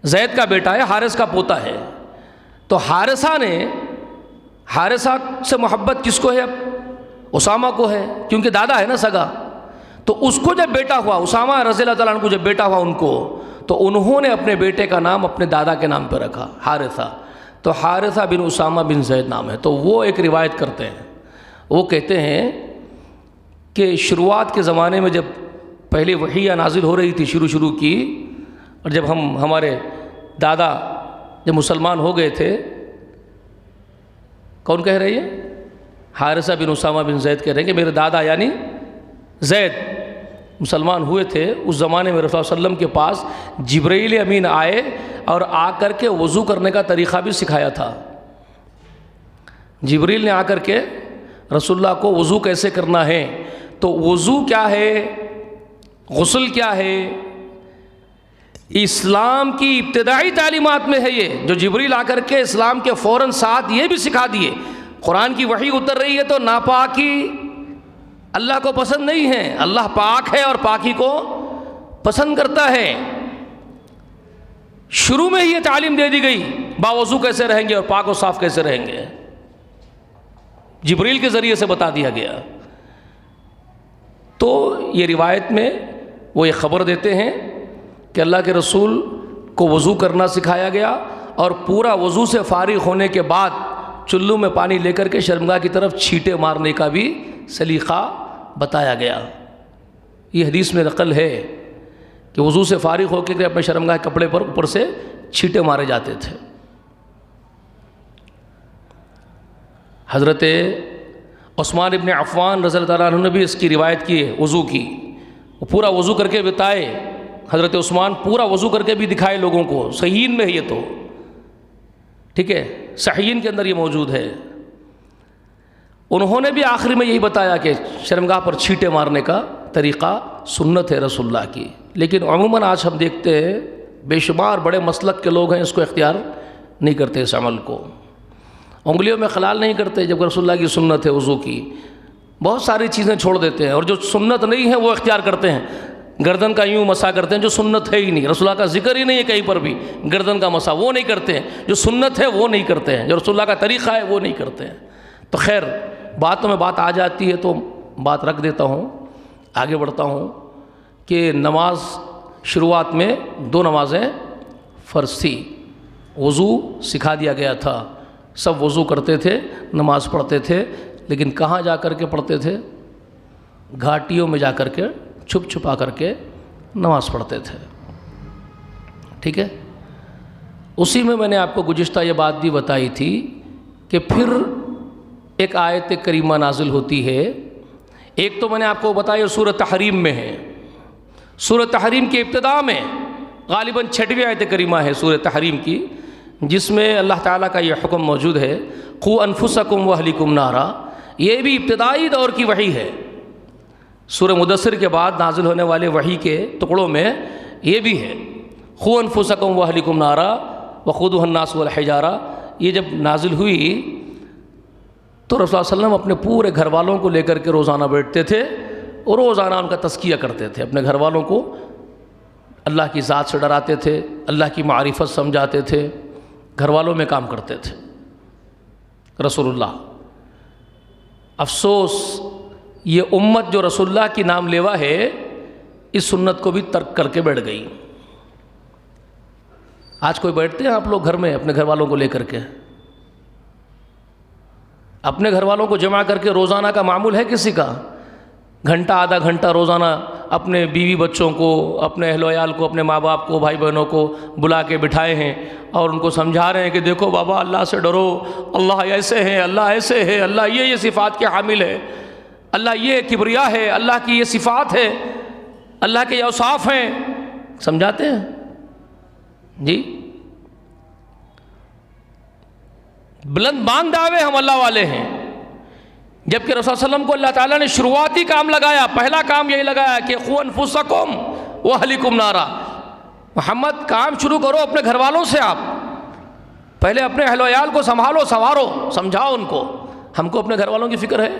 ज़ैद का बेटा है, हारिस का पोता है। तो हारिसा से मोहब्बत किसको है? अब उसामा को है, क्योंकि दादा है ना सगा। तो उसको जब बेटा हुआ, उसामा रज़ियल्लाहु ताला अन्हु को जब बेटा हुआ उनको, तो उन्होंने अपने बेटे का नाम अपने दादा के नाम पर रखा, हारिसा। तो हारिसा बिन उसामा बिन ज़ैद नाम है। तो वो एक रिवायत करते हैं, वो कहते हैं कि शुरुआत के ज़माने में जब पहले वही नाजिल हो रही थी शुरू की, और जब हमारे दादा जब मुसलमान हो गए थे, कौन कह रही है? हारिसा बिन उसामा बिन ज़ैद कह रहे हैं कि मेरे दादा यानी ज़ैद मुसलमान हुए थे। उस ज़माने में रसूल सल्लम के पास जिब्रील अमीन आए और आकर के वज़ू करने का तरीक़ा भी सिखाया था। जिब्रील ने आकर के रसूलुल्लाह को वज़ू कैसे करना है, तो वज़ू क्या है, गुस्ल क्या है, इस्लाम की इब्तिदाई तालीमात में है ये, जो जिब्रील आकर के इस्लाम के फ़ौरन साथ ये भी सिखा दिए। कुरान की वही उतर रही है तो नापाकी अल्लाह को पसंद नहीं है। अल्लाह पाक है और पाकी को पसंद करता है। शुरू में ही ये तालीम दे दी गई, बावज़ू कैसे रहेंगे और पाक और साफ कैसे रहेंगे, जिब्रील के ज़रिए से बता दिया गया। तो ये रिवायत में वो ये ख़बर देते हैं कि अल्लाह के रसूल को वज़ू करना सिखाया गया और पूरा वज़ू से फ़ारिग़ होने के बाद चुल्लू में पानी लेकर के शर्मगाह की तरफ छींटे मारने का भी सलीक़ा बताया गया। ये हदीस में नक़ल है कि वज़ू से फ़ारिग़ होकर अपने शर्मगाह कपड़े पर ऊपर से छींटे मारे जाते थे। हज़रत उस्मान इब्न अफ़्फ़ान रज़ियल्लाहु ताला अन्हु ने भी इसकी रिवायत की है वज़ू की। वो पूरा वज़ू करके बताए, हज़रत उस्मान पूरा वज़ू करके भी दिखाए लोगों को। सहीन में है ये तो, ठीक है, सहीन के अंदर ये मौजूद है। उन्होंने भी आखिर में यही बताया कि शर्मगाह पर छींटे मारने का तरीक़ा सुन्नत है रसूलुल्लाह की। लेकिन अमूमन आज हम देखते हैं बेशुमार बड़े मसलक के लोग हैं, इसको इख्तियार नहीं करते, इस अमल को उंगलियों में खलाल नहीं करते जब रसूलुल्लाह की सुन्नत है वज़ू की। बहुत सारी चीज़ें छोड़ देते हैं और जो सुन्नत नहीं है वो इख्तियार करते हैं। गर्दन का यूँ मसा करते हैं जो सुन्नत है ही नहीं, रसूलुल्लाह का जिक्र ही नहीं है कहीं पर भी। गर्दन का मसा वो नहीं करते हैं, जो सुन्नत है वो नहीं करते हैं, जो रसूलुल्लाह का तरीक़ा है वो नहीं करते हैं। तो खैर बातों में बात आ जाती है तो बात रख देता हूँ, आगे बढ़ता हूँ कि नमाज शुरुआत में 2 नमाज़ें फ़र्ज़ थी। वज़ू सिखा दिया गया था, सब वज़ू करते थे, नमाज़ पढ़ते थे, लेकिन कहाँ जा कर के पढ़ते थे? घाटियों में जा कर के छुप छुपा करके नमाज़ पढ़ते थे, ठीक है। उसी में मैंने आपको गुज़िश्ता ये बात भी बताई थी कि फिर एक आयत करीमा नाजिल होती है। एक तो मैंने आपको बताया सूरह तहरीम में है, सूरह तहरीम की इब्तिदा में गालिबन 6वीं आयत करीमा है सूरह तहरीम की, जिसमें अल्लाह ताला का ये हुक्म मौजूद है, क़ू अनफुसकुम व अहलिकुम नारा। ये भी इब्तिदाई दौर की वही है। सूरह मुदस्सिर के बाद नाजिल होने वाले वही के टुकड़ों में ये भी है, क़ू अनफुसकुम व अहलिकुम नारा वक़ूदुहा अन्नास वल हिजारा। ये जब नाजिल हुई तो रसूल सल्लल्लाहु अलैहि वसल्लम अपने पूरे घर वालों को लेकर के रोज़ाना बैठते थे और रोज़ाना उनका तज़किया करते थे। अपने घर वालों को अल्लाह की ज़ात से डराते थे, अल्लाह की मारिफत समझाते थे, घर वालों में काम करते थे रसूलुल्लाह। अफसोस ये उम्मत जो रसूलुल्लाह की नाम लेवा है, इस सुन्नत को भी तर्क करके बैठ गई। आज कोई बैठते हैं आप लोग घर में अपने घर वालों को लेकर के? अपने घर वालों को जमा करके रोज़ाना का मामूल है किसी का? घंटा आधा घंटा रोज़ाना अपने बीवी बच्चों को, अपने अहल-ओ-याल को, अपने माँ बाप को, भाई बहनों को बुला के बिठाए हैं और उनको समझा रहे हैं कि देखो बाबा अल्लाह से डरो, अल्लाह ऐसे है, अल्लाह ऐसे है, अल्लाह ये सिफ़ात के हामिल है, अल्लाह ये किबरिया है, अल्लाह की ये सिफ़ात है, अल्लाह के औसाफ हैं। समझाते हैं जी, बुलंद बांग दावे हम अल्लाह वाले हैं, जबकि रसूल सल्लम को अल्लाह ताला ने शुरुआती काम लगाया, पहला काम यही लगाया कि क़ू अनफुसकुम व अहलिकुम नारा। मोहम्मद काम शुरू करो अपने घर वालों से, आप पहले अपने अहल-ओ-याल को संभालो, संवारो, समझाओ उनको। हमको अपने घर वालों की फ़िक्र है?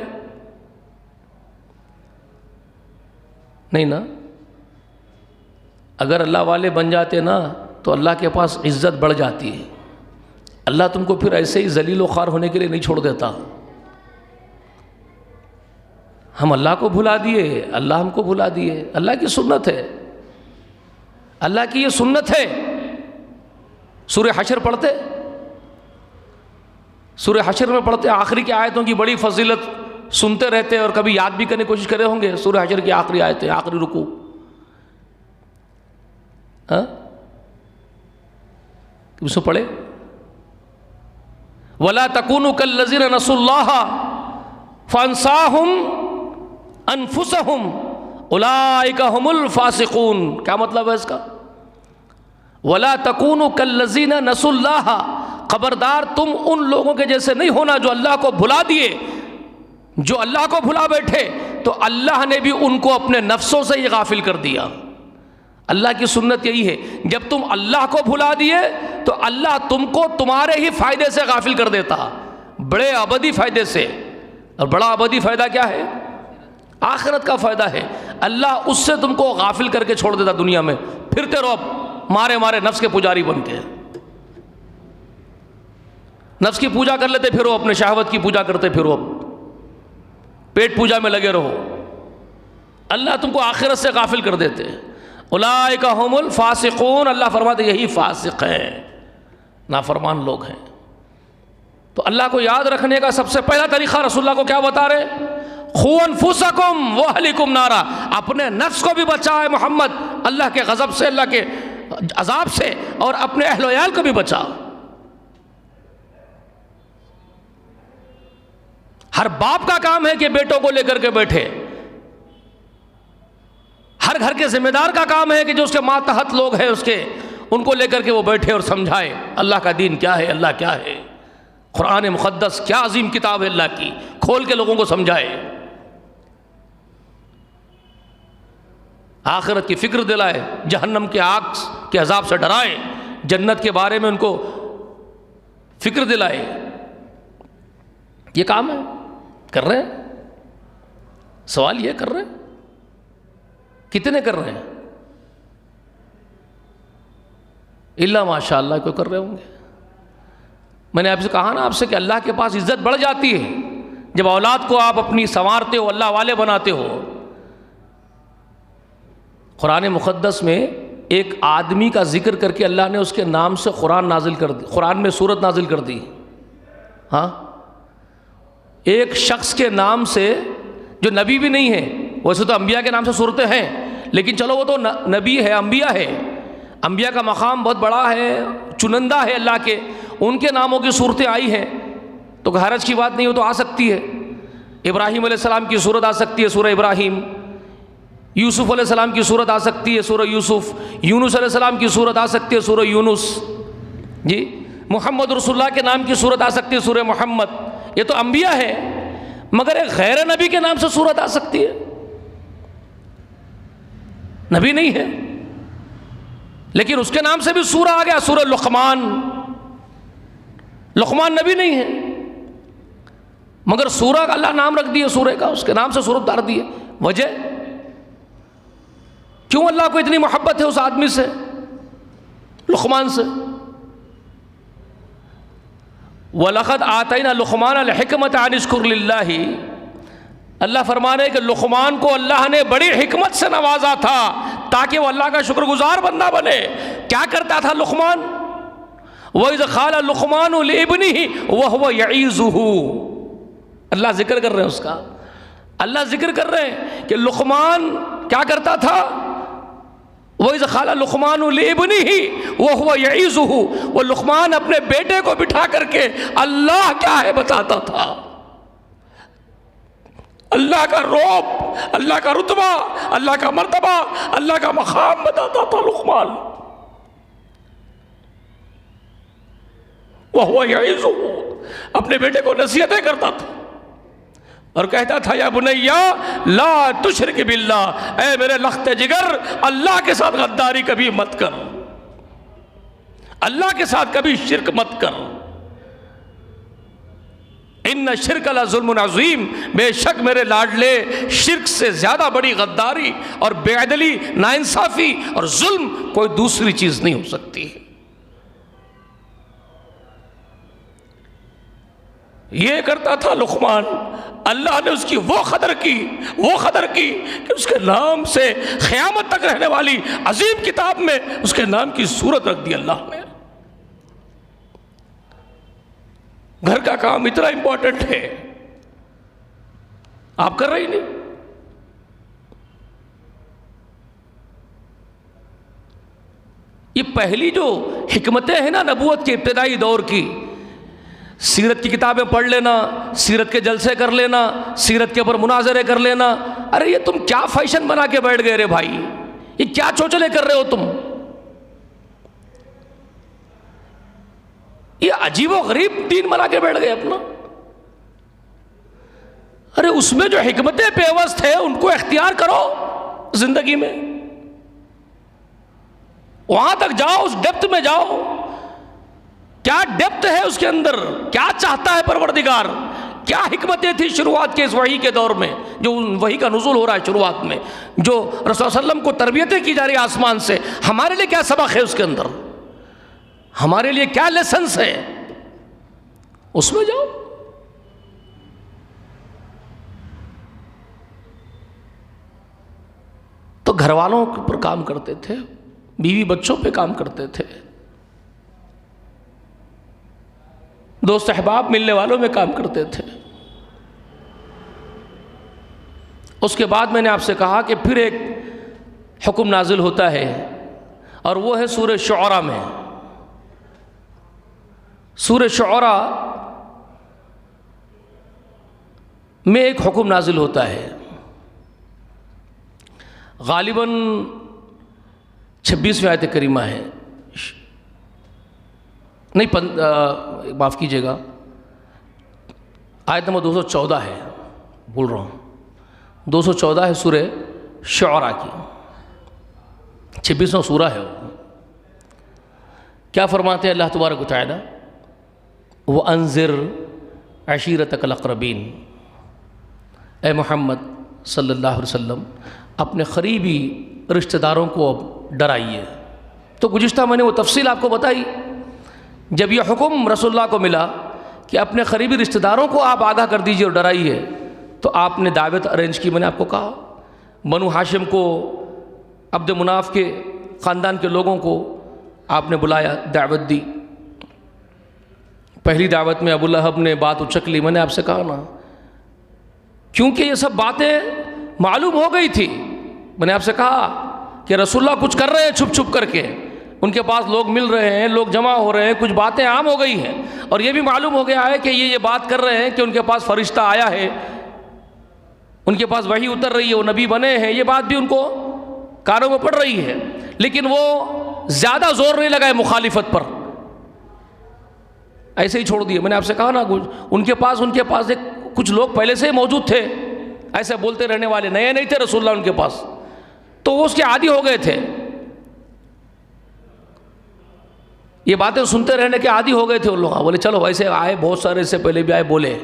नहीं ना। अगर अल्लाह वाले बन जाते ना तो अल्लाह के पास इज़्ज़त बढ़ जाती है, अल्लाह तुमको फिर ऐसे ही जलील व ख्वार होने के लिए नहीं छोड़ देता। हम अल्लाह को भुला दिए, अल्लाह हमको भुला दिए। अल्लाह की सुन्नत है, अल्लाह की ये सुन्नत है। सूरह हशर पढ़ते, सूरह हशर में पढ़ते, आखिरी की आयतों की बड़ी फजीलत सुनते रहते और कभी याद भी करने की कोशिश करे होंगे। सूरह हशर की आखिरी आयतें, आखिरी रुकू, उसको पढ़े, वला तकूनु कल्लज़ीना नसुल्लाह फअंसाहुम अनफुसहुम उलाइका हुमुल फासिकून। क्या मतलब है इसका? वला तकूनु कल्लज़ीना नसुल्लाह, खबरदार तुम उन लोगों के जैसे नहीं होना जो अल्लाह को भुला दिए, जो अल्लाह को भुला बैठे। तो अल्लाह ने भी उनको अपने नफ्सों से ही गाफिल कर दिया। अल्लाह की सुन्नत यही है, जब तुम अल्लाह को भुला दिए तो अल्लाह तुमको तुम्हारे ही फायदे से गाफिल कर देता, बड़े अबदी फायदे से। और बड़ा अबदी फायदा क्या है? आखिरत का फायदा है। अल्लाह उससे तुमको गाफिल करके छोड़ देता दुनिया में, फिरते रहो मारे मारे नफ्स के पुजारी बन के। नफ्स की पूजा कर लेते फिरो, अपने शहवत की पूजा करते फिरो, पेट पूजा में लगे रहो। अल्लाह तुमको आखिरत से गाफिल कर देते। उलाइका हुमुल फासिकून, अल्लाह फरमाते यही फासिक हैं, नाफरमान लोग हैं। तो अल्लाह को याद रखने का सबसे पहला तरीका रसूलुल्लाह को क्या बता रहे? खू अनफुसकुम व अहलिकुम नारा, अपने नफ्स को भी बचाए मोहम्मद अल्लाह के गज़ब से, अल्लाह के अजाब से, और अपने अहलो याल को भी बचा। हर बाप का काम है कि बेटों को लेकर के बैठे, हर घर के जिम्मेदार का काम है कि जो उसके मातहत लोग हैं उसके, उनको लेकर के वो बैठे और समझाए अल्लाह का दीन क्या है, अल्लाह क्या है, कुरान मुक़द्दस क्या अजीम किताब है अल्लाह की, खोल के लोगों को समझाए, आखिरत की फिक्र दिलाए, जहन्नम के आग के अजाब से डराए, जन्नत के बारे में उनको फिक्र दिलाए। ये काम है, कर रहे हैं। सवाल ये कर रहे हैं, कितने कर रहे हैं? इल्ला माशाअल्लाह कोई कर रहे होंगे। मैंने आपसे कहा ना आपसे कि अल्लाह के पास इज्जत बढ़ जाती है जब औलाद को आप अपनी संवारते हो, अल्लाह वाले बनाते हो। कुरान मुक़द्दस में एक आदमी का जिक्र करके अल्लाह ने उसके नाम से कुरान नाजिल कर दी, कुरान में सूरत नाजिल कर दी। हाँ, एक शख्स के नाम से जो नबी भी नहीं है, वैसे तो अंबिया के नाम से सूरतें हैं, लेकिन चलो वो तो नबी है, अंबिया है, अंबिया का मकाम बहुत बड़ा है, चुनिंदा है अल्लाह के, उनके नामों की सूरतें आई हैं, तो हरज की बात नहीं हो तो आ सकती है। इब्राहीम अलैहिस्सलाम की सूरत आ सकती है, सूरह इब्राहीम। यूसुफ अलैहिस्सलाम की सूरत आ सकती है, सूरह यूसुफ। यूनुस अलैहिस्सलाम की सूरत आ सकती है, सूरह यूनुस जी। मोहम्मद रसूलुल्लाह के नाम की सूरत आ सकती है, सूरह मोहम्मद। ये तो अंबिया है, मगर एक गैर नबी के नाम से सूरत आ सकती है, नबी नहीं है लेकिन उसके नाम से भी सूरा आ गया, सूरह लुक़मान। लुक़मान नबी नहीं है मगर सूरा का अल्लाह नाम रख दिया, सूरह का उसके नाम से सूरत डाल दी है। वजह क्यों? अल्लाह को इतनी मोहब्बत है उस आदमी से, लुक़मान से। वलक़द आतैना लुक़मान अल हिकमत अन इश्कुर लिल्लाहि, अल्लाह फरमाने कि लुक़मान को अल्लाह ने बड़ी हिकमत से नवाजा था ताकि वो अल्लाह का शुक्रगुजार बंदा बने। क्या करता था लुक़मान? वइज़ क़ाल लुक़मान लिइब्निही व हुवा यईज़ुहु, अल्लाह जिक्र कर रहे हैं उसका, अल्लाह जिक्र कर रहे हैं कि लुक़मान क्या करता था। वइज़ क़ाल लुक़मान लिइब्निही व हुवा यईज़ुहु, वो लुक़मान अपने बेटे को बिठा करके अल्लाह क्या है बताता था, अल्लाह का रौब, अल्लाह का रुतबा, अल्लाह का मर्तबा, अल्लाह का मकाम बताता था लुक़मान। वह हुआ यईज़ुहु, अपने बेटे को नसीहतें करता था और कहता था या बुनैया ला तुशरिक बिल्लाह, ऐ मेरे लख्त जिगर अल्लाह के साथ गद्दारी कभी मत कर, अल्लाह के साथ कभी शिरक मत कर। इन्ना शिरक ला ज़ुल्मुन अज़ीम, बेशक मेरे लाडले शिरक से ज़्यादा बड़ी गद्दारी और बेअदली, नाइंसाफ़ी और जुल्म कोई दूसरी चीज़ नहीं हो सकती है। ये करता था लुकमान, अल्लाह ने उसकी वो कदर की कि उसके नाम से क़यामत तक रहने वाली अजीम किताब में उसके नाम की सूरत रख दी अल्लाह ने। घर का काम इतना इंपॉर्टेंट है, आप कर रहे ही नहीं। ये पहली जो हिकमतें हैं ना नबूवत के इब्तिदाई दौर की, सीरत की किताबें पढ़ लेना, सीरत के जलसे कर लेना, सीरत के ऊपर मुनाजरे कर लेना। अरे ये तुम क्या फैशन बना के बैठ गए रे भाई, ये क्या चोचले कर रहे हो तुम? ये अजीबो गरीब दीन बना के बैठ गए अपना। अरे उसमें जो हिकमतें पेवस्त है उनको इख्तियार करो जिंदगी में, वहां तक जाओ, उस डेप्थ में जाओ। क्या डेप्थ है उसके अंदर, क्या चाहता है परवरदिगार, क्या हिकमतें थी शुरुआत के इस वही के दौर में, जो वही का नुज़ूल हो रहा है शुरुआत में, जो रसूल सल्लल्लाहु अलैहि वसल्लम को तरबियतें की जा रही है आसमान से। हमारे लिए क्या सबक है उसके अंदर, हमारे लिए क्या लेसन्स है, उसमें जाओ। तो घर वालों पर काम करते थे, बीवी बच्चों पे काम करते थे, दोस्त अहबाब मिलने वालों में काम करते थे। उसके बाद मैंने आपसे कहा कि फिर एक हुक्म नाजिल होता है और वो है सूरह शुअरा में। सूरह शुअरा में एक हुक्म नाजिल होता है, गालिबन 26वीं आयत करीमा है, नहीं माफ़ कीजिएगा, आयत नंबर 214 है, भूल रहा हूँ, 214 है सूरह शुअरा की, 26वां सूरा है वो। क्या फरमाते हैं अल्लाह तबारक व तआला, वो अनज़िर अशीरतकल अक़रबीन, ए मोहम्मद सल्लल्लाहु अलैहि वसल्लम अपने क़रीबी रिश्तेदारों को अब डराइए। तो गुज़िश्ता मैंने वो तफसील आपको बताई। जब यह हुक्म रसूलुल्लाह को मिला कि अपने क़रीबी रिश्तेदारों को आप आगाह कर दीजिए और डराइए, तो आपने दावत अरेंज की। मैंने आपको कहा बनु हाशिम को, अब्द मुनाफ के ख़ानदान के लोगों को आपने बुलाया, दावत दी। पहली दावत में अबू लहब ने बात उचक ली, मैंने आपसे कहा ना, क्योंकि ये सब बातें मालूम हो गई थी। मैंने आपसे कहा कि रसूलुल्लाह कुछ कर रहे हैं छुप छुप करके, उनके पास लोग मिल रहे हैं, लोग जमा हो रहे हैं, कुछ बातें आम हो गई हैं, और ये भी मालूम हो गया है कि ये बात कर रहे हैं कि उनके पास फरिश्ता आया है, उनके पास वही उतर रही है, वो नबी बने हैं, ये बात भी उनको कानों में पड़ रही है। लेकिन वो ज़्यादा जोर नहीं लगाए मुखालिफत पर, ऐसे ही छोड़ दिए। मैंने आपसे कहा ना, उनके पास एक कुछ लोग पहले से ही मौजूद थे, ऐसे बोलते रहने वाले, नए नहीं थे रसूलुल्लाह उनके पास, तो वो उसके आदी हो गए थे, ये बातें सुनते रहने के आदी हो गए थे उन लोग। बोले चलो, वैसे आए बहुत सारे, इससे पहले भी आए, बोले,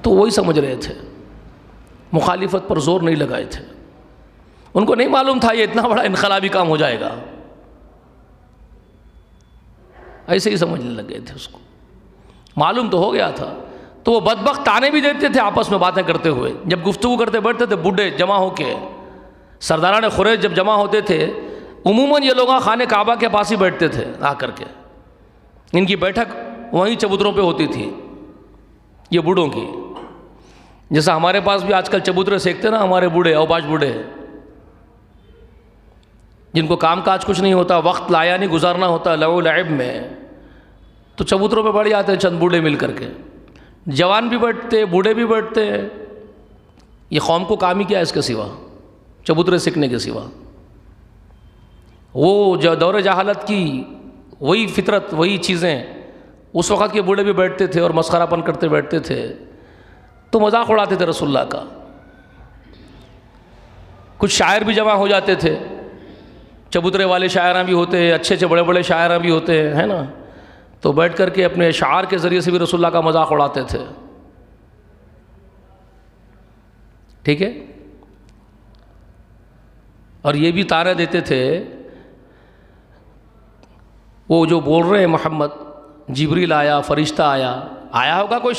तो वही समझ रहे थे, मुखालिफत पर जोर नहीं लगाए थे। उनको नहीं मालूम था ये इतना बड़ा इनकलाबी काम हो जाएगा, ऐसे ही समझने लग गए थे। उसको मालूम तो हो गया था, तो वो बदबख्त ताने भी देते थे आपस में बातें करते हुए। जब गुफ्तगू करते बैठते थे बूढ़े जमा होके, सरदारान खुरैश जब जमा होते थे, उमूमन ये लोग खाने काबा के पास ही बैठते थे आकर के, इनकी बैठक वहीं चबूतरों पे होती थी, ये बूढ़ों की। जैसा हमारे पास भी आजकल चबूतरे सेकते ना हमारे बूढ़े, औबाज बूढ़े, जिनको काम काज कुछ नहीं होता, वक्त लाया नहीं गुजारना होता लव लैब में, तो चबूतरों पे बैठ जाते हैं चंद बूढ़े मिल करके। जवान भी बैठते, बूढ़े भी बैठते हैं। ये कौम को काम ही क्या है इसके सिवा, चबूतरे सीखने के सिवा? वो जो दौरे जहालत की वही फितरत, वही चीज़ें उस वक़्त के बूढ़े भी बैठते थे और मस्खरापन करते बैठते थे, तो मजाक उड़ाते थे रसूलुल्लाह का। कुछ शायर भी जमा हो जाते थे, चबूतरे वाले शायरां भी होते हैं, अच्छे अच्छे बड़े बड़े शायरां भी होते हैं, है ना, तो बैठ कर के अपने शायर के ज़रिए से भी रसूलुल्लाह का मजाक उड़ाते थे। ठीक है, और ये भी तारे देते थे, वो जो बोल रहे हैं मोहम्मद जिब्रील आया, फरिश्ता आया, आया होगा कोई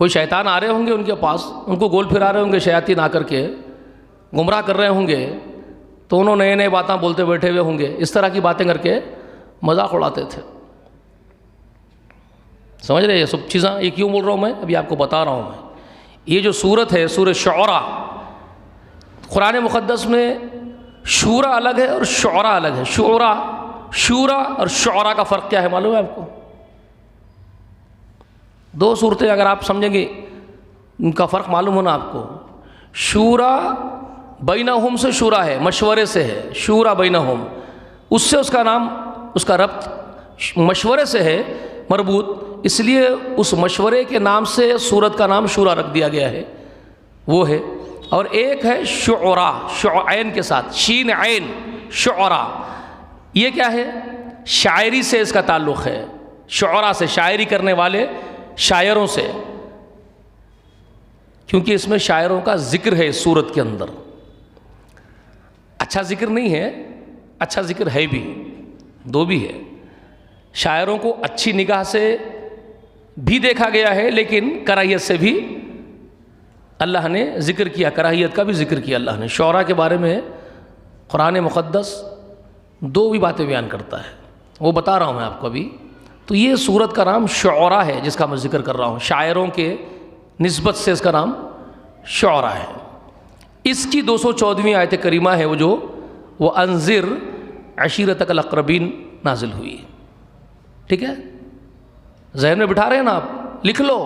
शैतान आ रहे होंगे उनके पास, उनको गोल फिरा रहे होंगे शयातीन आकर के, गुमराह कर रहे होंगे, तो उन्होंने नए नए बातें बोलते बैठे हुए होंगे, इस तरह की बातें करके मजाक उड़ाते थे। समझ रहे, ये सब चीज़ें ये क्यों बोल रहा हूँ मैं, अभी आपको बता रहा हूँ मैं। ये जो सूरत है सूरह शुअरा, कुरान मुक़द्दस में शूरा अलग है और शुअरा अलग है। शूरा और शुअरा का फ़र्क क्या है मालूम है आपको? दो सूरतें अगर आप समझेंगे उनका फ़र्क मालूम होना आपको। शूरा बैनहुम से शूरा है, मशवरे से है, शूरा बैनहुम, उससे उसका नाम, उसका रब्त मशवरे से है मरबूत, इसलिए उस मशवरे के नाम से सूरत का नाम शूरा रख दिया गया है, वो है। और एक है शुअरा, शुअैन के साथ, शीन ऐन, शुअरा, ये क्या है? शायरी से इसका ताल्लुक़ है, शुअरा से, शायरी करने वाले शायरों से, क्योंकि इसमें शायरों का जिक्र है इस सूरत के अंदर। अच्छा जिक्र नहीं है, अच्छा जिक्र है भी, दो भी है। शायरों को अच्छी निगाह से भी देखा गया है, लेकिन कराहियत से भी अल्लाह ने जिक्र किया, कराहियत का भी जिक्र किया अल्लाह ने। शुअरा के बारे में कुरान मुक़द्दस दो भी बातें बयान करता है, वो बता रहा हूँ मैं आपको अभी। तो ये सूरत का नाम शुअरा है जिसका मैं जिक्र कर रहा हूँ, शायरों के निस्बत से इसका नाम शुअरा है। इसकी 214वीं आयत करीमा है वो अंजिर अशीरतकल अक़रबीन नाजिल हुई। ठीक है, ज़हन में बिठा रहे हैं ना आप, लिख लो।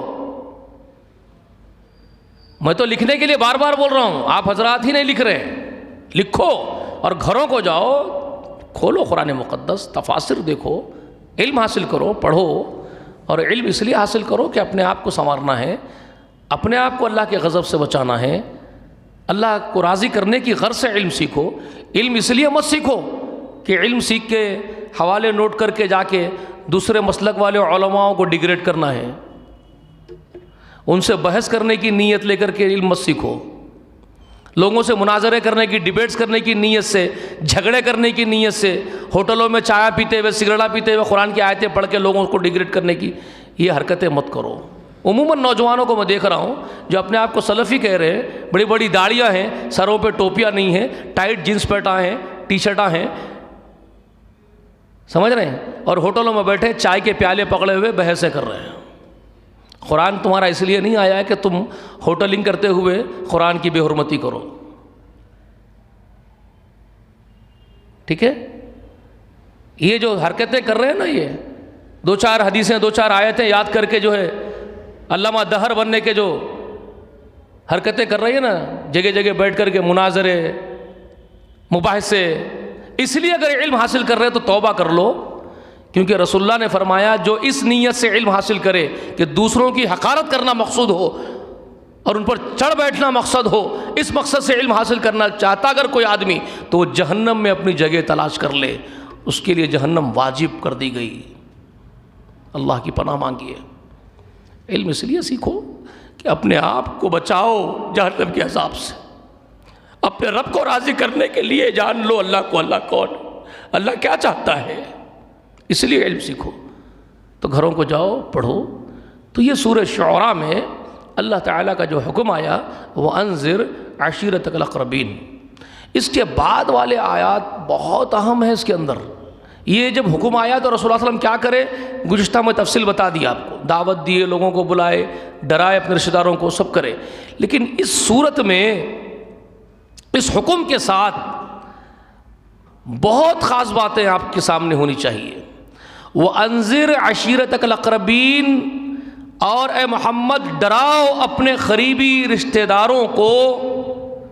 मैं तो लिखने के लिए बार बार बोल रहा हूँ, आप हजरात ही नहीं लिख रहे हैं। लिखो और घरों को जाओ, खोलो कुरान मुक़द्दस, तफासिर देखो, इल्म हासिल करो, पढ़ो। और इल्म इसलिए हासिल करो कि अपने आप को संवारना है, अपने आप को अल्लाह के गज़ब से बचाना है, अल्लाह को राज़ी करने की गर्ज से इल्म सीखो। इल्म इसलिए मत सीखो कि इल्म सीख के हवाले नोट करके जाके दूसरे मसलक वाले उलमाओं को डिग्रेड करना है, उनसे बहस करने की नीयत लेकर के इल्म मत सीखो। लोगों से मुनाजरे करने की, डिबेट्स करने की नीयत से, झगड़े करने की नीयत से, होटलों में चाय पीते हुए, सिगरेटा पीते हुए कुरान की आयतें पढ़ के लोगों को डिग्रेड करने की ये हरकतें मत करो। उमूमन नौजवानों को मैं देख रहा हूँ जो अपने आप को सलफ़ी कह रहे हैं, बड़ी बड़ी दाढ़ियाँ हैं, सरों पे टोपियाँ नहीं हैं, टाइट जीन्स पैंटा हैं, टी शर्टा हैं, समझ रहे हैं, और होटलों में बैठे चाय के प्याले पकड़े हुए बहसें कर रहे हैं। कुरान तुम्हारा इसलिए नहीं आया है कि तुम होटलिंग करते हुए कुरान की बेहुरमती करो। ठीक है, ये जो हरकतें कर रहे हैं ना, ये दो चार हदीसें, दो चार आयतें याद करके जो है अल्लामा दहर बनने के जो हरकतें कर रही है ना, जगह जगह बैठ कर के मुनाजरे, मुबाहिसे, इसलिए अगर इल्म हासिल कर रहे हो तो तौबा कर लो, क्योंकि रसूलुल्लाह ने फरमाया जो इस नीयत से इल्म हासिल करे कि दूसरों की हकारत करना मकसूद हो और उन पर चढ़ बैठना मकसद हो, इस मकसद से इल्म हासिल करना चाहता अगर कोई आदमी, तो वो जहन्नम में अपनी जगह तलाश कर ले, उसके लिए जहन्नम वाजिब कर दी गई। अल्लाह की पनाह मांगिए। इल्म इसलिए सीखो कि अपने आप को बचाओ जहन्नम के अज़ाब से, अपने रब को राज़ी करने के लिए जान लो अल्लाह को, अल्लाह कौन, अल्लाह क्या चाहता है, इसलिए इल्म सीखो। तो घरों को जाओ, पढ़ो। तो ये सूरह शुअरा में अल्लाह ताला का जो हुक्म आया वो अंजिर अशीरतकल अक़रबीन। इसके बाद वाले आयात बहुत अहम है इसके अंदर। ये जब हुक्म आया तो रसूलुल्लाह सल्लल्लाहु अलैहि वसल्लम क्या करे, गुज़िश्ता में तफसील बता दिया आपको, दावत दिए, लोगों को बुलाए, डराए अपने रिश्तेदारों को, सब करे। लेकिन इस सूरत में इस हुक्म के साथ बहुत ख़ास बातें आपके सामने होनी चाहिए। वो अंजिर अशीरतकल अक़रबीन, और ए मोहम्मद डराओ अपने करीबी रिश्तेदारों को,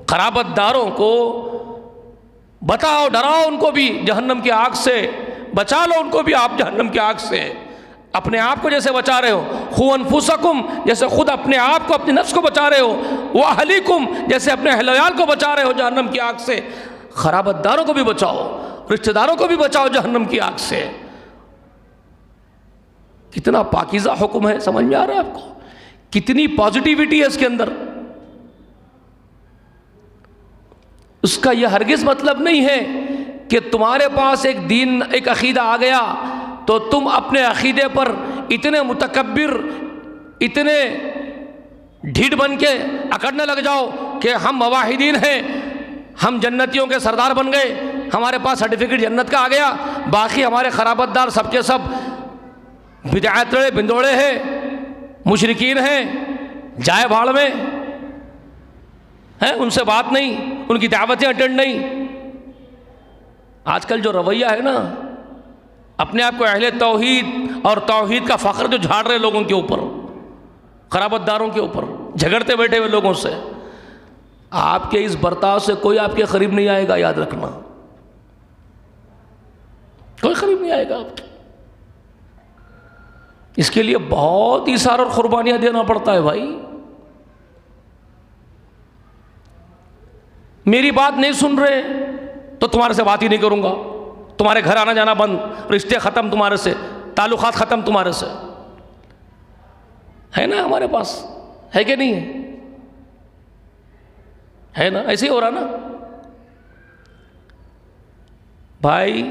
क़राबतदारों को, बताओ, डराओ उनको भी जहन्नम की आग से, बचा लो उनको भी आप जहन्नम की आग से। अपने आप को जैसे बचा रहे हो, खु अनफुसकुम, जैसे खुद अपने आप को, अपने नफ्स को बचा रहे हो, व अहलीकुम, जैसे अपने अहलयाल को बचा रहे हो जहन्नम की आग से, ख़राबतदारों को भी बचाओ, रिश्तेदारों को भी बचाओ जहन्नम की आग से। कितना पाकीज़ा हुक्म है, समझ में आ रहा है आपको? कितनी पॉजिटिविटी है इसके अंदर। उसका यह हरगिज़ मतलब नहीं है कि तुम्हारे पास एक दीन, एक अकीदा आ गया तो तुम अपने अकीदे पर इतने मुतकब्बिर, इतने ढीठ बन के अकड़ने लग जाओ कि हम मवाहिदीन हैं, हम जन्नतियों के सरदार बन गए, हमारे पास सर्टिफिकेट जन्नत का आ गया, बाकी हमारे खराबतदार सबके सब बिदअतड़े बिंदोड़े हैं, मुशरिकीन हैं, जाए भाड़ में हैं, उनसे बात नहीं, उनकी दावतें अटेंड नहीं। आजकल जो रवैया है ना, अपने आप को अहले तौहीद और तौहीद का फ़ख्र जो झाड़ रहे लोगों के ऊपर, खराबतदारों के ऊपर, झगड़ते बैठे हुए लोगों से, आपके इस बर्ताव से कोई आपके करीब नहीं आएगा, याद रखना, कोई करीब नहीं आएगा आपके। इसके लिए बहुत ईसार और कुर्बानियां देना पड़ता है भाई। मेरी बात नहीं सुन रहे तो तुम्हारे से बात ही नहीं करूंगा, तुम्हारे घर आना जाना बंद, रिश्ते ख़त्म तुम्हारे से, ताल्लुकात ख़त्म तुम्हारे से। है ना हमारे पास, है कि नहीं है ना? ऐसे ही हो रहा ना भाई।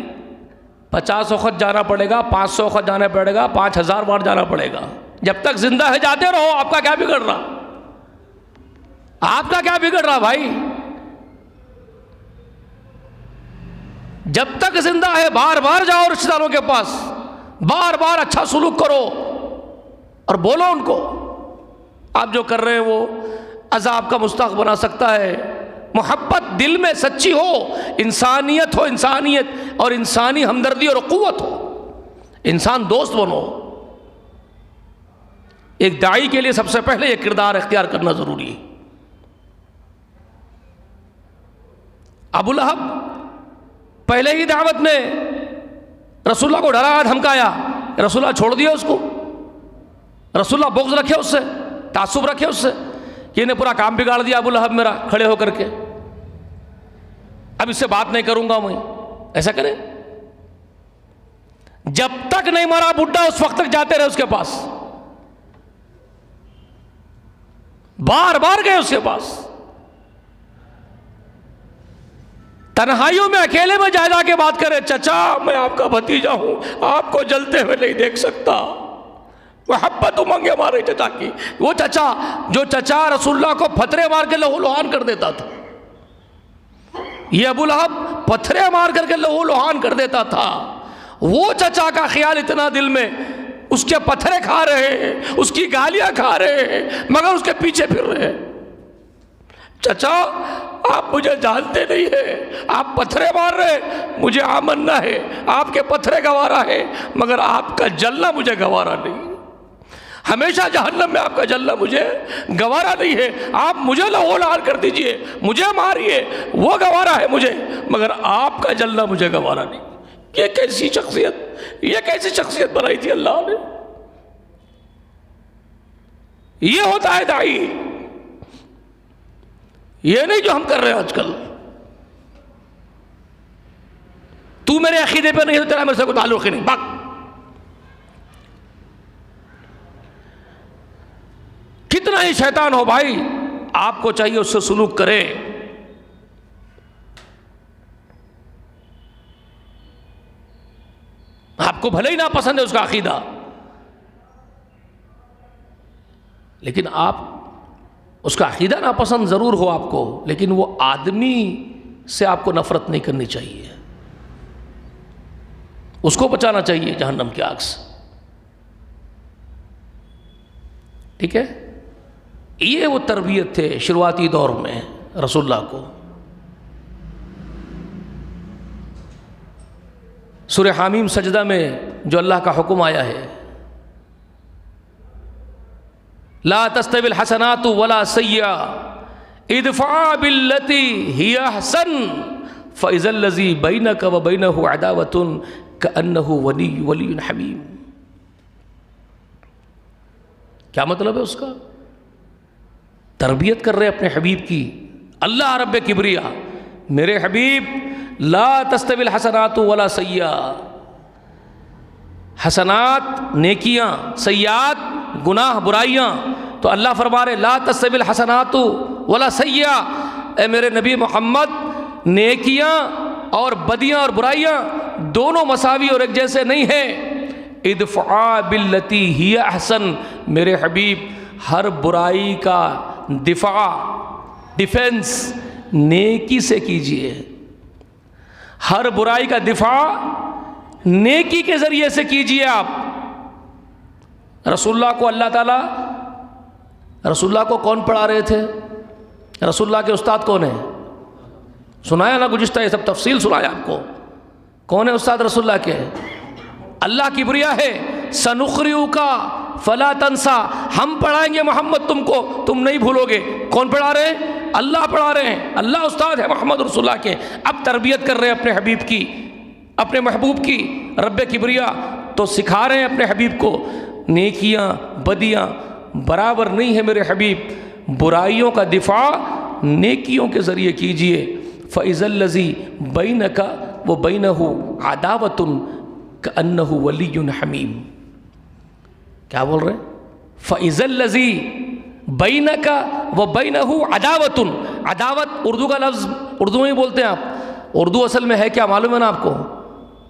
50 वक्त जाना पड़ेगा, 500 वक्त जाना पड़ेगा, 5000 बार जाना पड़ेगा। जब तक जिंदा है जाते रहो, आपका क्या बिगड़ रहा, आपका क्या बिगड़ रहा भाई? जब तक जिंदा है बार बार जाओ रिश्तेदारों के पास, बार बार अच्छा सुलूक करो और बोलो उनको, आप जो कर रहे हैं वो अजाब का मुस्तहक बना सकता है। मोहब्बत दिल में सच्ची हो, इंसानियत हो, इंसानियत और इंसानी हमदर्दी और क़ुव्वत हो, इंसान दोस्त बनो। एक दाई के लिए सबसे पहले यह किरदार इख्तियार करना जरूरी है। अबू लहब पहले ही दावत में रसूलुल्लाह को डराया, धमकाया, रसूलुल्लाह छोड़ दिया उसको, रसूलुल्लाह बुग़्ज़ रखे उससे, तासुब रखे उससे कि इन्हें पूरा काम बिगाड़ दिया अबू लहब मेरा खड़े होकर के, अब इससे बात नहीं करूंगा मैं। ऐसा करें? जब तक नहीं मरा बुढ़ा उस वक्त तक जाते रहे उसके पास, बार बार गए उसके पास, तन्हाइयों में अकेले में जा के बात करे, चचा मैं आपका भतीजा हूं, आपको जलते हुए नहीं देख सकता। मोहब्बत उमंगे मारे चचा की, वो चचा जो चचा रसूलुल्लाह को पत्थरे मार के लहू लुहान कर देता था, ये अबू लहब पत्थरे मार करके लहू लुहान कर देता था। वो चचा का ख्याल इतना दिल में, उसके पत्थरे खा रहे हैं, उसकी गालियां खा रहे हैं, मगर उसके पीछे फिर रहे हैं। चचा आप मुझे जानते नहीं है, आप पत्थरे मार रहे, मुझे आमन्ना है, आपके पत्थरे गवारा है, मगर आपका जलना मुझे गवारा नहीं, हमेशा जहन्नम में आपका जलना मुझे गवारा नहीं है। आप मुझे लहूलुहान कर दीजिए, मुझे मारिए, वो गवारा है मुझे, मगर आपका जलना मुझे गवारा नहीं। ये कैसी शख्सियत, ये कैसी शख्सियत बनाई थी अल्लाह ने। ये होता है दाई, ये नहीं जो हम कर रहे हैं आजकल। तू मेरे अकीदे पे नहीं है तो तेरा मेरे से कोई ताल्लुक ही नहीं, बात। कितना ही शैतान हो भाई, आपको चाहिए उससे सुलूक करे। आपको भले ही ना पसंद है उसका अकीदा, लेकिन आप उसका अकीदा ना पसंद जरूर हो आपको, लेकिन वो आदमी से आपको नफरत नहीं करनी चाहिए, उसको बचाना चाहिए जहन्नम की आग से। ठीक है, ये वो तरबियत थे शुरुआती दौर में रसूलुल्लाह को। सूरह हामीम सजदा में जो अल्लाह का हुक्म आया है, ला तस्तविल हसनातु वला सय्या इदफा बिल्लती हिया अहसन फइज़ल लज़ी बैनक व बैनहु अदावतुन कअन्नहु वलियुन हमीम। क्या मतलब है उसका? तरबियत कर रहे अपने हबीब की। अल्लाह रब्बे किबरिया, मेरे हबीब, ला तस्तविल हसनातु वला सय्या, हसनात नेकियां, सय्यात गुनाह बुराइयां, तो अल्लाह फरमा रहे ला तस्तविल हसनातु वला सय्या, ए मेरे नबी मोहम्मद, नेकियां और बदियां और बुराइयां दोनों मसावी और एक जैसे नहीं हैं। इदफ़ा बिल्लती हिया अहसन, मेरे हबीब हर बुराई का डिफेंस नेकी से कीजिए। हर बुराई का दिफा नेकी के ज़रिए से कीजिए। आप रसूलुल्लाह को अल्लाह ताला, रसूलुल्लाह को कौन पढ़ा रहे थे? रसूलुल्लाह के उस्ताद कौन है? सुनाया ना गुज़िश्ता, ये सब तफसील सुनाया आपको। कौन है उस्ताद रसूलुल्लाह के? अल्लाह किबरिया है। सनुखरियु का फला तंसा, हम पढ़ाएंगे मोहम्मद तुमको, तुम नहीं भूलोगे। कौन पढ़ा रहे हैं? अल्लाह पढ़ा रहे हैं। अल्लाह उस्ताद है मोहम्मद रसूलुल्लाह के। अब तरबियत कर रहे हैं अपने हबीब की, अपने महबूब की। रब्बे किबरिया तो सिखा रहे हैं अपने हबीब को, नेकियां बदियां बराबर नहीं है मेरे हबीब, बुराइयों का दिफा नेकियों के ज़रिए कीजिए। फ़इज़ल्लज़ी बैनका व बैनहु अदावतुन कअन्नहु वलियुन हमीम। क्या बोल रहे हैं? फ़इज़ल्लज़ी बैनका व बैनहु अदावतुन। अदावत उर्दू का लफ्ज़, उर्दू में ही बोलते हैं आप। उर्दू असल में है क्या मालूम है ना आपको?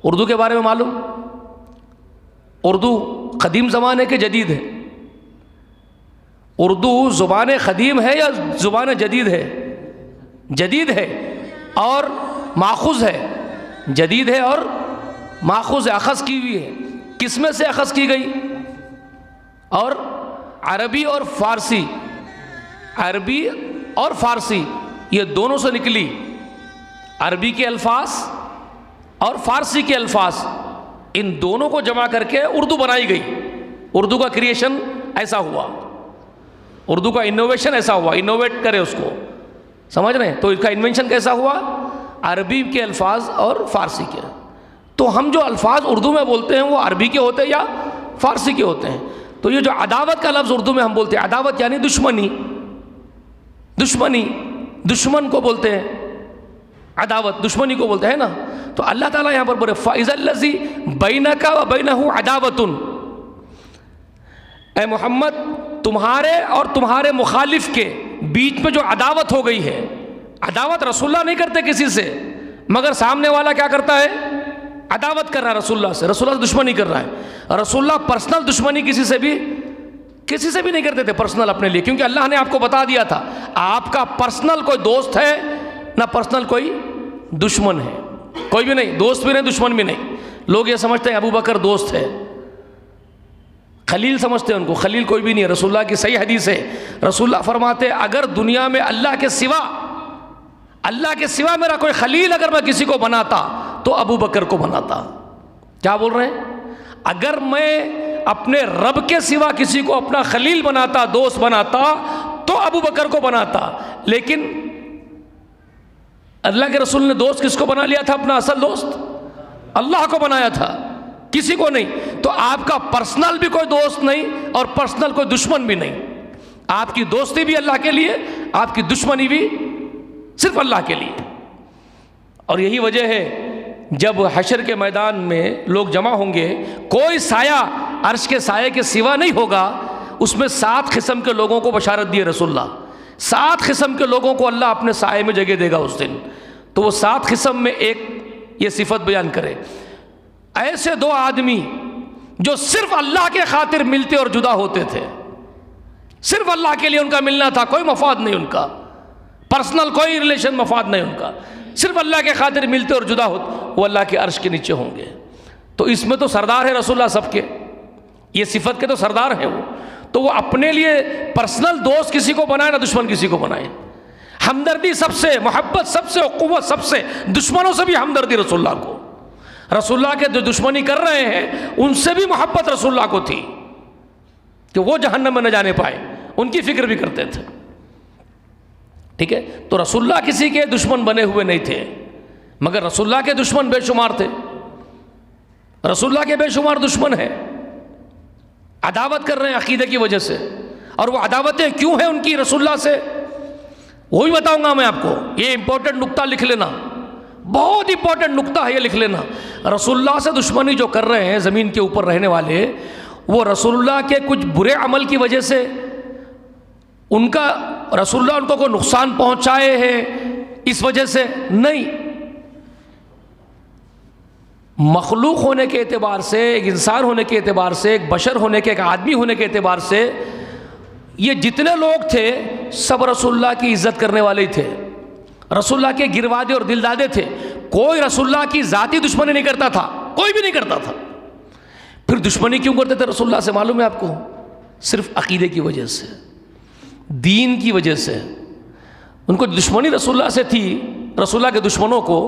उर्दू के बारे में मालूम? उर्दू क़दीम ज़माने के जदीद है। उर्दू ज़ुबान क़दीम है या ज़ुबान जदीद है? जदीद है और माख़ूज़ है। जदीद है और माख़ूज़ है, अख़ज़ की हुई है। किस में से अख़ज़ की गई? और अरबी और फ़ारसी, अरबी और फ़ारसी ये दोनों से निकली। अरबी के अल्फाज और फ़ारसी के अल्फाज, इन दोनों को जमा करके उर्दू बनाई गई। उर्दू का क्रिएशन ऐसा हुआ, उर्दू का इनोवेशन ऐसा हुआ। इनोवेट करे उसको, समझ रहे हैं? तो इसका इन्वेंशन कैसा हुआ? अरबी के अल्फाज और फ़ारसी के। तो हम जो अल्फाज उर्दू में बोलते हैं वो अरबी के होते हैं या फ़ारसी के होते हैं। तो ये जो अदावत का लफ्ज़ उर्दू में हम बोलते हैं, अदावत यानी दुश्मनी, दुश्मनी, दुश्मन को बोलते हैं अदावत, दुश्मनी को बोलते हैं ना। तो अल्लाह ताला यहाँ पर बोले फ़इज़ल्लज़ी बैनका व बैनहु अदावतुन, ए मोहम्मद तुम्हारे और तुम्हारे मुखालिफ के बीच में जो अदावत हो गई है। अदावत रसूलुल्लाह नहीं करते किसी से, मगर सामने वाला क्या करता है? अदावत कर रहा है रसूलुल्लाह से, रसूलुल्लाह से दुश्मनी कर रहा है। रसूलुल्लाह पर्सनल दुश्मनी किसी से भी नहीं करते थे पर्सनल अपने लिए, क्योंकि अल्लाह ने आपको बता दिया था आपका पर्सनल कोई दोस्त है ना पर्सनल कोई दुश्मन है। कोई भी नहीं, दोस्त भी नहीं दुश्मन भी नहीं। लोग ये समझते हैं अबू बकर दोस्त है, खलील समझते हैं उनको। खलील कोई भी नहीं है। रसूलुल्लाह की सही हदीस है, रसूलुल्लाह फरमाते अगर दुनिया में अल्लाह के सिवा मेरा कोई खलील अगर मैं किसी को बनाता तो अबू बकर को बनाता। क्या बोल रहे हैं? अगर मैं अपने रब के सिवा किसी को अपना खलील बनाता, दोस्त बनाता, तो अबू बकर को बनाता। लेकिन अल्लाह के रसूल ने दोस्त किसको बना लिया था? अपना असल दोस्त अल्लाह को बनाया था, किसी को नहीं। तो आपका पर्सनल भी कोई दोस्त नहीं और पर्सनल कोई दुश्मन भी नहीं। आपकी दोस्ती भी अल्लाह के लिए, आपकी दुश्मनी भी सिर्फ अल्लाह के लिए। और यही वजह है जब हशर के मैदान में लोग जमा होंगे, कोई साया अर्श के साये के सिवा नहीं होगा। उसमें 7 किस्म के लोगों को बशारत दिए रसूलुल्लाह। 7 किस्म के लोगों को अल्लाह अपने साये में जगह देगा उस दिन। तो वो 7 किस्म में एक ये सिफत बयान करे, ऐसे 2 आदमी जो सिर्फ अल्लाह के खातिर मिलते और जुदा होते थे। सिर्फ अल्लाह के लिए उनका मिलना था, कोई मफाद नहीं उनका, पर्सनल कोई रिलेशन मफाद नहीं उनका, सिर्फ अल्लाह के खातिर मिलते और जुदा होते। वो अल्लाह के अर्श के नीचे होंगे। तो इसमें तो सरदार है रसूलुल्लाह सबके, ये सिफत के तो सरदार हैं वो। तो वो अपने लिए पर्सनल दोस्त किसी को बनाए ना दुश्मन किसी को बनाए। हमदर्दी सबसे, मोहब्बत सबसे, क़ुव्वत सबसे, दुश्मनों से भी हमदर्दी रसूलुल्लाह को। रसूलुल्लाह के जो दुश्मनी कर रहे हैं उनसे भी मोहब्बत रसूलुल्लाह को थी कि वो जहन्नम में न जाने पाए, उनकी फिक्र भी करते थे। ठीक है? तो रसूलुल्लाह किसी के दुश्मन बने हुए नहीं थे, मगर रसूलुल्लाह के दुश्मन बेशुमार थे। रसूलुल्लाह के बेशुमार दुश्मन है, अदावत कर रहे हैं अकीदे की वजह से। और वो अदावतें क्यों हैं उनकी रसूलुल्लाह से, वो भी बताऊंगा मैं आपको। ये इंपॉर्टेंट नुक्ता लिख लेना, बहुत इंपॉर्टेंट नुक्ता है ये, लिख लेना। रसूलुल्लाह से दुश्मनी जो कर रहे हैं ज़मीन के ऊपर रहने वाले, वो रसूलुल्लाह के कुछ बुरे अमल की वजह से उनका, रसूलुल्लाह उनको कोई नुकसान पहुंचाए हैं इस वजह से नहीं। मखलूक होने के एतबार से, एक इंसान होने के एतबार से, एक बशर होने के, एक आदमी होने के एतबार से ये जितने लोग थे सब रसूलुल्लाह की इज़्ज़त करने वाले ही थे, रसूलुल्लाह के गिरवादे और दिलदादे थे। कोई रसूलुल्लाह की ज़ाती दुश्मनी नहीं करता था, कोई भी नहीं करता था। फिर दुश्मनी क्यों करते थे रसूलुल्लाह से मालूम है आपको? सिर्फ अकीदे की वजह से, दीन की वजह से। उनको दुश्मनी रसूलुल्लाह से थी। रसूलुल्लाह के दुश्मनों को,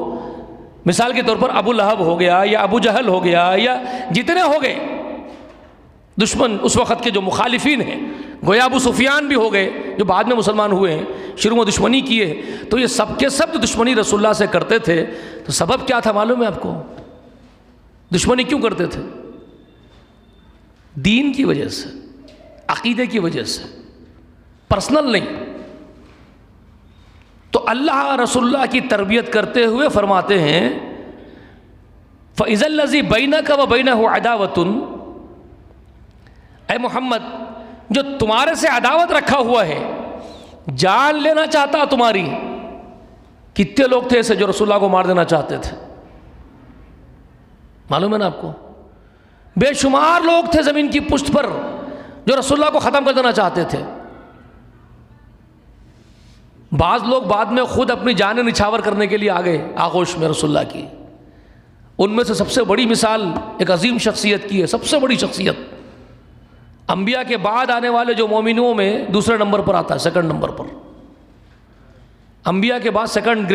मिसाल के तौर पर अबू लहब हो गया या अबू जहल हो गया या जितने हो गए दुश्मन उस वक़्त के जो मुखालिफिन हैं, गोया अबू सुफियान भी हो गए जो बाद में मुसलमान हुए हैं, शुरू में दुश्मनी किए, तो ये सबके सब दुश्मनी रसूलुल्लाह से करते थे। तो सबब क्या था मालूम है आपको? दुश्मनी क्यों करते थे? दीन की वजह से, अकीदे की वजह से, पर्सनल नहीं। तो अल्लाह रसूलुल्लाह की तरबियत करते हुए फरमाते हैं फ़इज़ल्लज़ी बैनका व बैनहु अदावतुन, ऐ मोहम्मद जो तुम्हारे से अदावत रखा हुआ है, जान लेना चाहता तुम्हारी। कितने लोग थे ऐसे जो रसूलुल्लाह को मार देना चाहते थे, मालूम है ना आपको? बेशुमार लोग थे ज़मीन की पुष्ट पर जो रसूलुल्लाह को ख़त्म कर देना चाहते थे। बाज़ लोग बाद में खुद अपनी जान निछावर करने के लिए आ गए आगोश में रसूलुल्लाह की। उनमें से सबसे बड़ी मिसाल एक अजीम शख्सियत की है, सबसे बड़ी शख्सियत, अंबिया के बाद आने वाले जो मोमिनों में दूसरे नंबर पर आता है, सेकंड नंबर पर। अंबिया के बाद सेकंड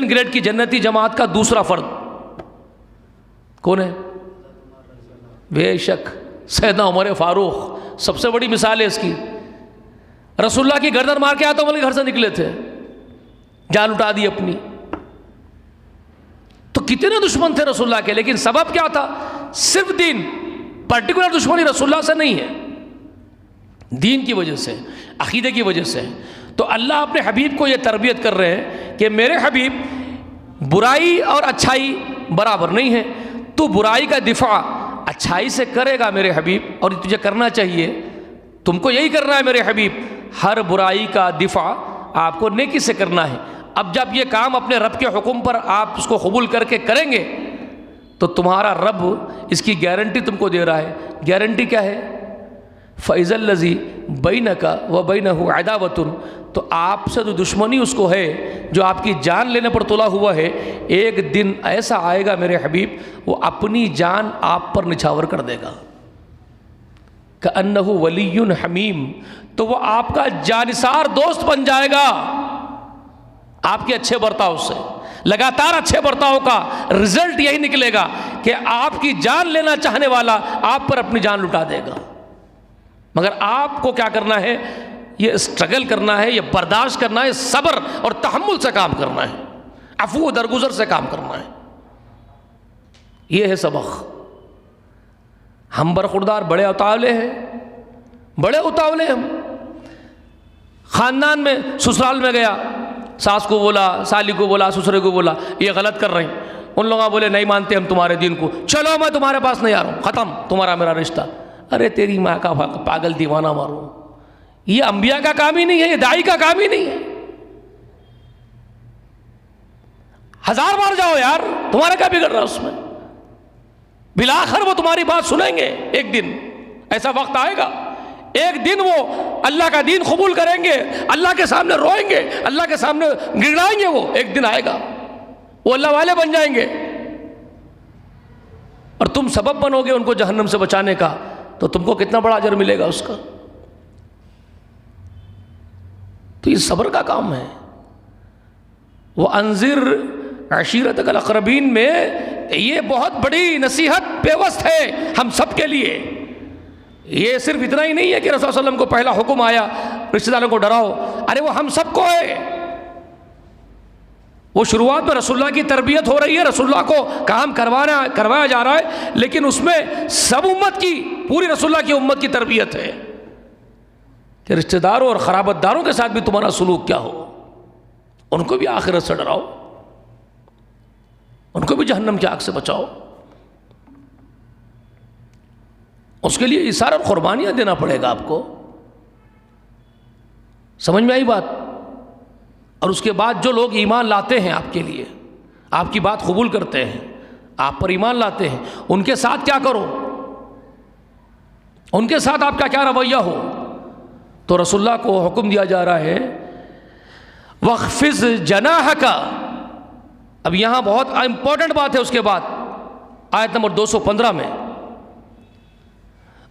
ग्रेड की जन्नती जमात का दूसरा फर्द कौन है? बेशक सैयदना उमर फारूक सबसे बड़ी मिसाल है इसकी। रसूलुल्लाह की गर्दन मार के आतों वाले घर से निकले थे, जान उठा दी अपनी। तो कितने दुश्मन थे रसूलुल्लाह के, लेकिन सबब क्या था? सिर्फ दीन। पर्टिकुलर दुश्मनी रसूलुल्लाह से नहीं है, दीन की वजह से, अकीदे की वजह से। तो अल्लाह अपने हबीब को यह तरबियत कर रहे हैं कि मेरे हबीब, बुराई और अच्छाई बराबर नहीं है। तू बुराई का दिफा अच्छाई से करेगा मेरे हबीब, और तुझे करना चाहिए, तुमको यही करना है मेरे हबीब। हर बुराई का दिफा आपको नेकी से करना है। अब जब ये काम अपने रब के हुक्म पर आप उसको कबूल करके करेंगे तो तुम्हारा रब इसकी गारंटी तुमको दे रहा है। गारंटी क्या है? फ़इज़ल्लज़ी बैनका व बैनहु अदावतुन, तो आपसे जो दुश्मनी उसको है, जो आपकी जान लेने पर तुला हुआ है, एक दिन ऐसा आएगा मेरे हबीब, वो अपनी जान आप पर निछावर कर देगा। कअन्नहु वलियुन हमीम, तो वो आपका जानिसार दोस्त बन जाएगा आपके अच्छे बर्ताव से। लगातार अच्छे बर्ताव का रिजल्ट यही निकलेगा कि आपकी जान लेना चाहने वाला आप पर अपनी जान लुटा देगा। मगर आपको क्या करना है? ये स्ट्रगल करना है, ये बर्दाश्त करना है, सब्र और तहम्मुल से काम करना है, अफू दरगुजर से काम करना है। ये है सबक। हम बरखुरदार बड़े उतावले हैं, बड़े उतावले हम। ख़ानदान में, ससुराल में गया, सास को बोला, साली को बोला, ससुरे को बोला ये गलत कर रहे हैं। उन लोग बोले नहीं मानते हम तुम्हारे दीन को, चलो मैं तुम्हारे पास नहीं आ रहा हूँ, ख़त्म तुम्हारा मेरा रिश्ता। अरे तेरी माँ का पागल दीवाना मारूँ। ये अंबिया का काम ही नहीं है, ये दाई का काम ही नहीं है। 1000 बार जाओ यार, तुम्हारा क्या बिगड़ रहा है उसमें? बिलाखिर वो तुम्हारी बात सुनेंगे। एक दिन ऐसा वक्त आएगा, एक दिन वो अल्लाह का दीन कबूल करेंगे, अल्लाह के सामने रोएंगे, अल्लाह के सामने गिड़ाएंगे। वो एक दिन आएगा, वो अल्लाह वाले बन जाएंगे और तुम सबब बनोगे उनको जहन्नम से बचाने का। तो तुमको कितना बड़ा अजर मिलेगा उसका। तो ये सब्र का काम है। वो अंजिर अशीरतकल अक़रबीन में ये बहुत बड़ी नसीहत पेवस्त है हम सब के लिए। ये सिर्फ इतना ही नहीं है कि रसूल सल्लल्लाहु अलैहि वसल्लम को पहला हुक्म आया रिश्तेदारों को डराओ, अरे वो हम सबको है। वो शुरुआत में रसूलुल्लाह की तरबियत हो रही है, रसूलुल्लाह को काम करवाया जा रहा है, लेकिन उसमें सब उम्मत की, पूरी रसूलुल्लाह की उम्मत की तरबियत है कि रिश्तेदारों और खराबतदारों के साथ भी तुम्हारा सलूक क्या हो, उनको भी आखिरत से डराओ, उनको भी जहन्नम की आग से बचाओ। उसके लिए इशारा और कुर्बानियाँ देना पड़ेगा आपको। समझ में आई बात? और उसके बाद जो लोग ईमान लाते हैं आपके लिए, आपकी बात कबूल करते हैं, आप पर ईमान लाते हैं, उनके साथ क्या करो, उनके साथ आपका क्या रवैया हो। तो रसूलुल्लाह को हुक्म दिया जा रहा है वख्फिज जनाहका। अब यहाँ बहुत इंपॉर्टेंट बात है। उसके बाद आयत नंबर 215 में,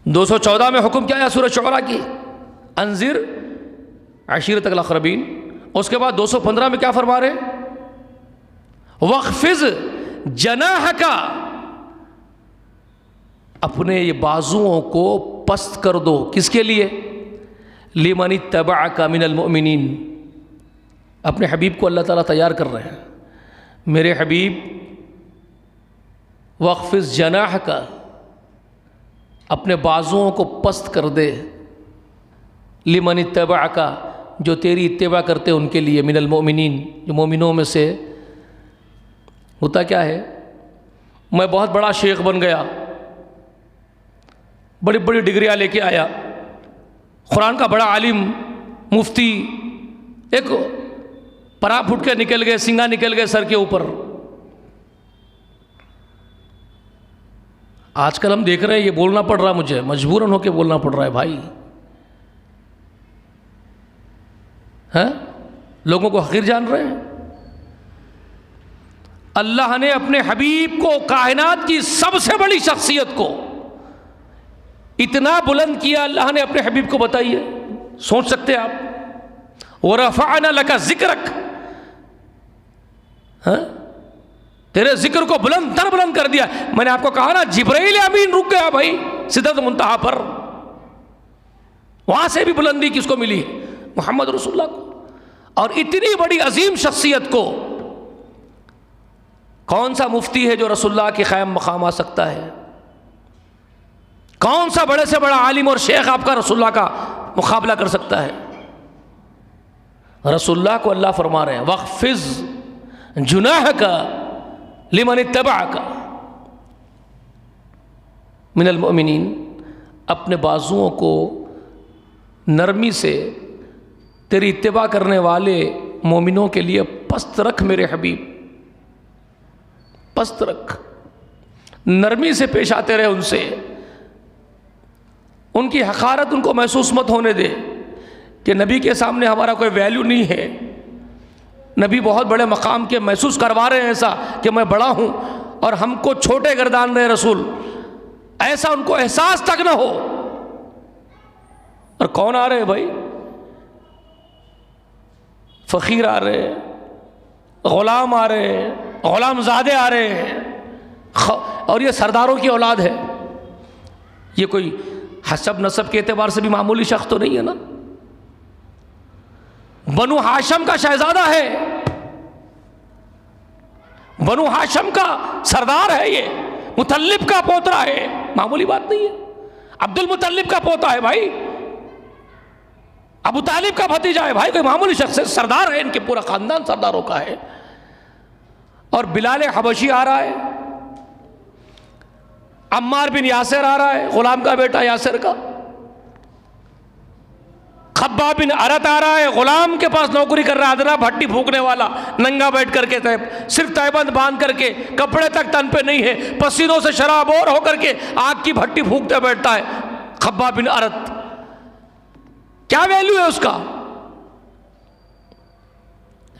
214 में हुक्म क्या है सूरह शुअरा की, अंजिर अशीरतकल अक़रबीन। उसके बाद 215 में क्या फरमा रहे, वख्फिज जनाहका, अपने ये बाजुओं को पस्त कर दो। किसके लिए, लिमन इत्तबअका मिनल मुमिनीन। अपने हबीब को अल्लाह ताला तैयार कर रहे हैं, मेरे हबीब वख्फिज जनाहका, अपने बाजुओं को पस्त कर दे, लिमन इत्तबअका, जो तेरी इत्तिबा करते उनके लिए, मिनल मुमिनीन, जो मोमिनों में से। होता क्या है, मैं बहुत बड़ा शेख बन गया, बड़ी बड़ी डिग्रियां लेके आया, कुरान का बड़ा आलिम, मुफ्ती, एक परा फुट के निकल गए, सिंगा निकल गए सर के ऊपर। आजकल हम देख रहे हैं, ये बोलना पड़ रहा है मुझे, मजबूरन होके बोलना पड़ रहा है भाई, हैं? लोगों को हकीर जान रहे हैं। अल्लाह ने अपने हबीब को, कायनात की सबसे बड़ी शख्सियत को इतना बुलंद किया अल्लाह ने अपने हबीब को। बताइए, सोच सकते हैं आप, व रफ़अना लका ज़िक्रक, तेरे जिक्र को बुलंद तर बुलंद कर दिया। मैंने आपको कहा ना, जिब्राइल अमीन रुक गया भाई सिदरत मुंतहा पर, वहां से भी बुलंदी किसको मिली, मोहम्मद रसूलुल्लाह को। और इतनी बड़ी अजीम शख्सियत को कौन सा मुफ्ती है जो रसूलुल्लाह के क़याम मकाम आ सकता है? कौन सा बड़े से बड़ा आलिम और शेख आपका रसूलुल्लाह का मुकाबला कर सकता है? रसूलुल्लाह को अल्लाह फरमा रहे हैं वख्फिज जुनाहका लिमन इत्तबअका मिनल मुमिनीन, अपने बाजुओं को नरमी से तेरी इत्तिबा करने वाले मोमिनों के लिए पस्त रख मेरे हबीब, पस्त रख, नरमी से पेश आते रहे उनसे, उनकी हकारत उनको महसूस मत होने दे कि नबी के सामने हमारा कोई वैल्यू नहीं है, नबी बहुत बड़े मकाम के महसूस करवा रहे हैं ऐसा कि मैं बड़ा हूं और हमको छोटे गर्दान रहे रसूल, ऐसा उनको एहसास तक ना हो। और कौन आ रहे हैं भाई? फ़कीर आ रहे हैं, ग़ुलाम आ रहे हैं, ग़ुलामज़ादे आ रहे हैं, और ये सरदारों की औलाद है। ये कोई हसब नसब के एतबार से भी मामूली शख्स तो नहीं है ना, बनु हाशम का शहजादा है, बनु हाशम का सरदार है, ये मुतल्लिब का पोतरा है, मामूली बात नहीं है। अब्दुल मुतल्लिब का पोता है भाई, अबू तालिब का भतीजा है भाई, कोई मामूली शख्स है, सरदार है, इनके पूरा खानदान सरदारों का है। और बिलाल हबशी आ रहा है, अम्मार बिन यासिर आ रहा है, गुलाम का बेटा यासिर का, खब्बाब बिन अरत आ रहा है, गुलाम के पास नौकरी कर रहा है, अदना भट्टी फूकने वाला, नंगा बैठ करके, सिर्फ तैबंद बांध करके, कपड़े तक तन पे नहीं है, पसीनों से शराबोर होकर के आग की भट्टी फूकते बैठता है खब्बाब बिन अरत। क्या वैल्यू है उसका?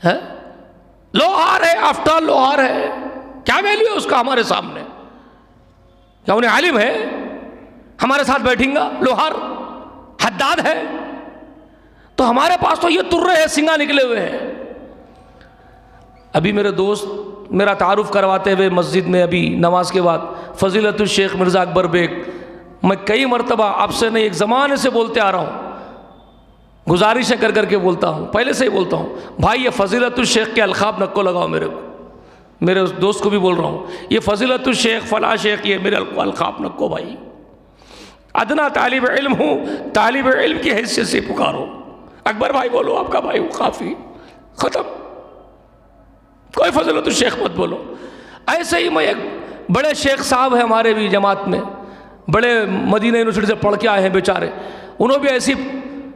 है लोहार है, आफ्टर लोहार है, क्या वैल्यू है उसका हमारे सामने? क्या उन्हें आलिम है? हमारे साथ बैठेंगा लोहार, हद्दाद है। तो हमारे पास तो ये तुर्रे हैं, सिंगा निकले हुए हैं। अभी मेरे दोस्त मेरा तारुफ करवाते हुए मस्जिद में, अभी नमाज के बाद, फजीलतुल शेख मिर्ज़ा अकबर बेग, मैं कई मरतबा आपसे नहीं एक ज़माने से बोलते आ रहा हूँ, गुजारिशें कर करके बोलता हूँ, पहले से ही बोलता हूँ, भाई ये फजीलतुल शेख के अलखाब नक्को लगाओ मेरे को, मेरे उस दोस्त को भी बोल रहा हूँ, ये फजीलतुल शेख फला शेख, ये मेरे अलखाब नक्को भाई, अदना तालिब इल्म हूँ, तालिब इल्म की हैसियत से पुकारो, अकबर भाई बोलो आपका भाई काफ़ी, ख़त्म, कोई फजीलतुल शेख मत बोलो। ऐसे ही मैं, एक बड़े शेख साहब हैं हमारे भी जमात में, बड़े मदीना यूनिवर्सिटी से पढ़ के आए हैं बेचारे, उन्होंने भी ऐसी,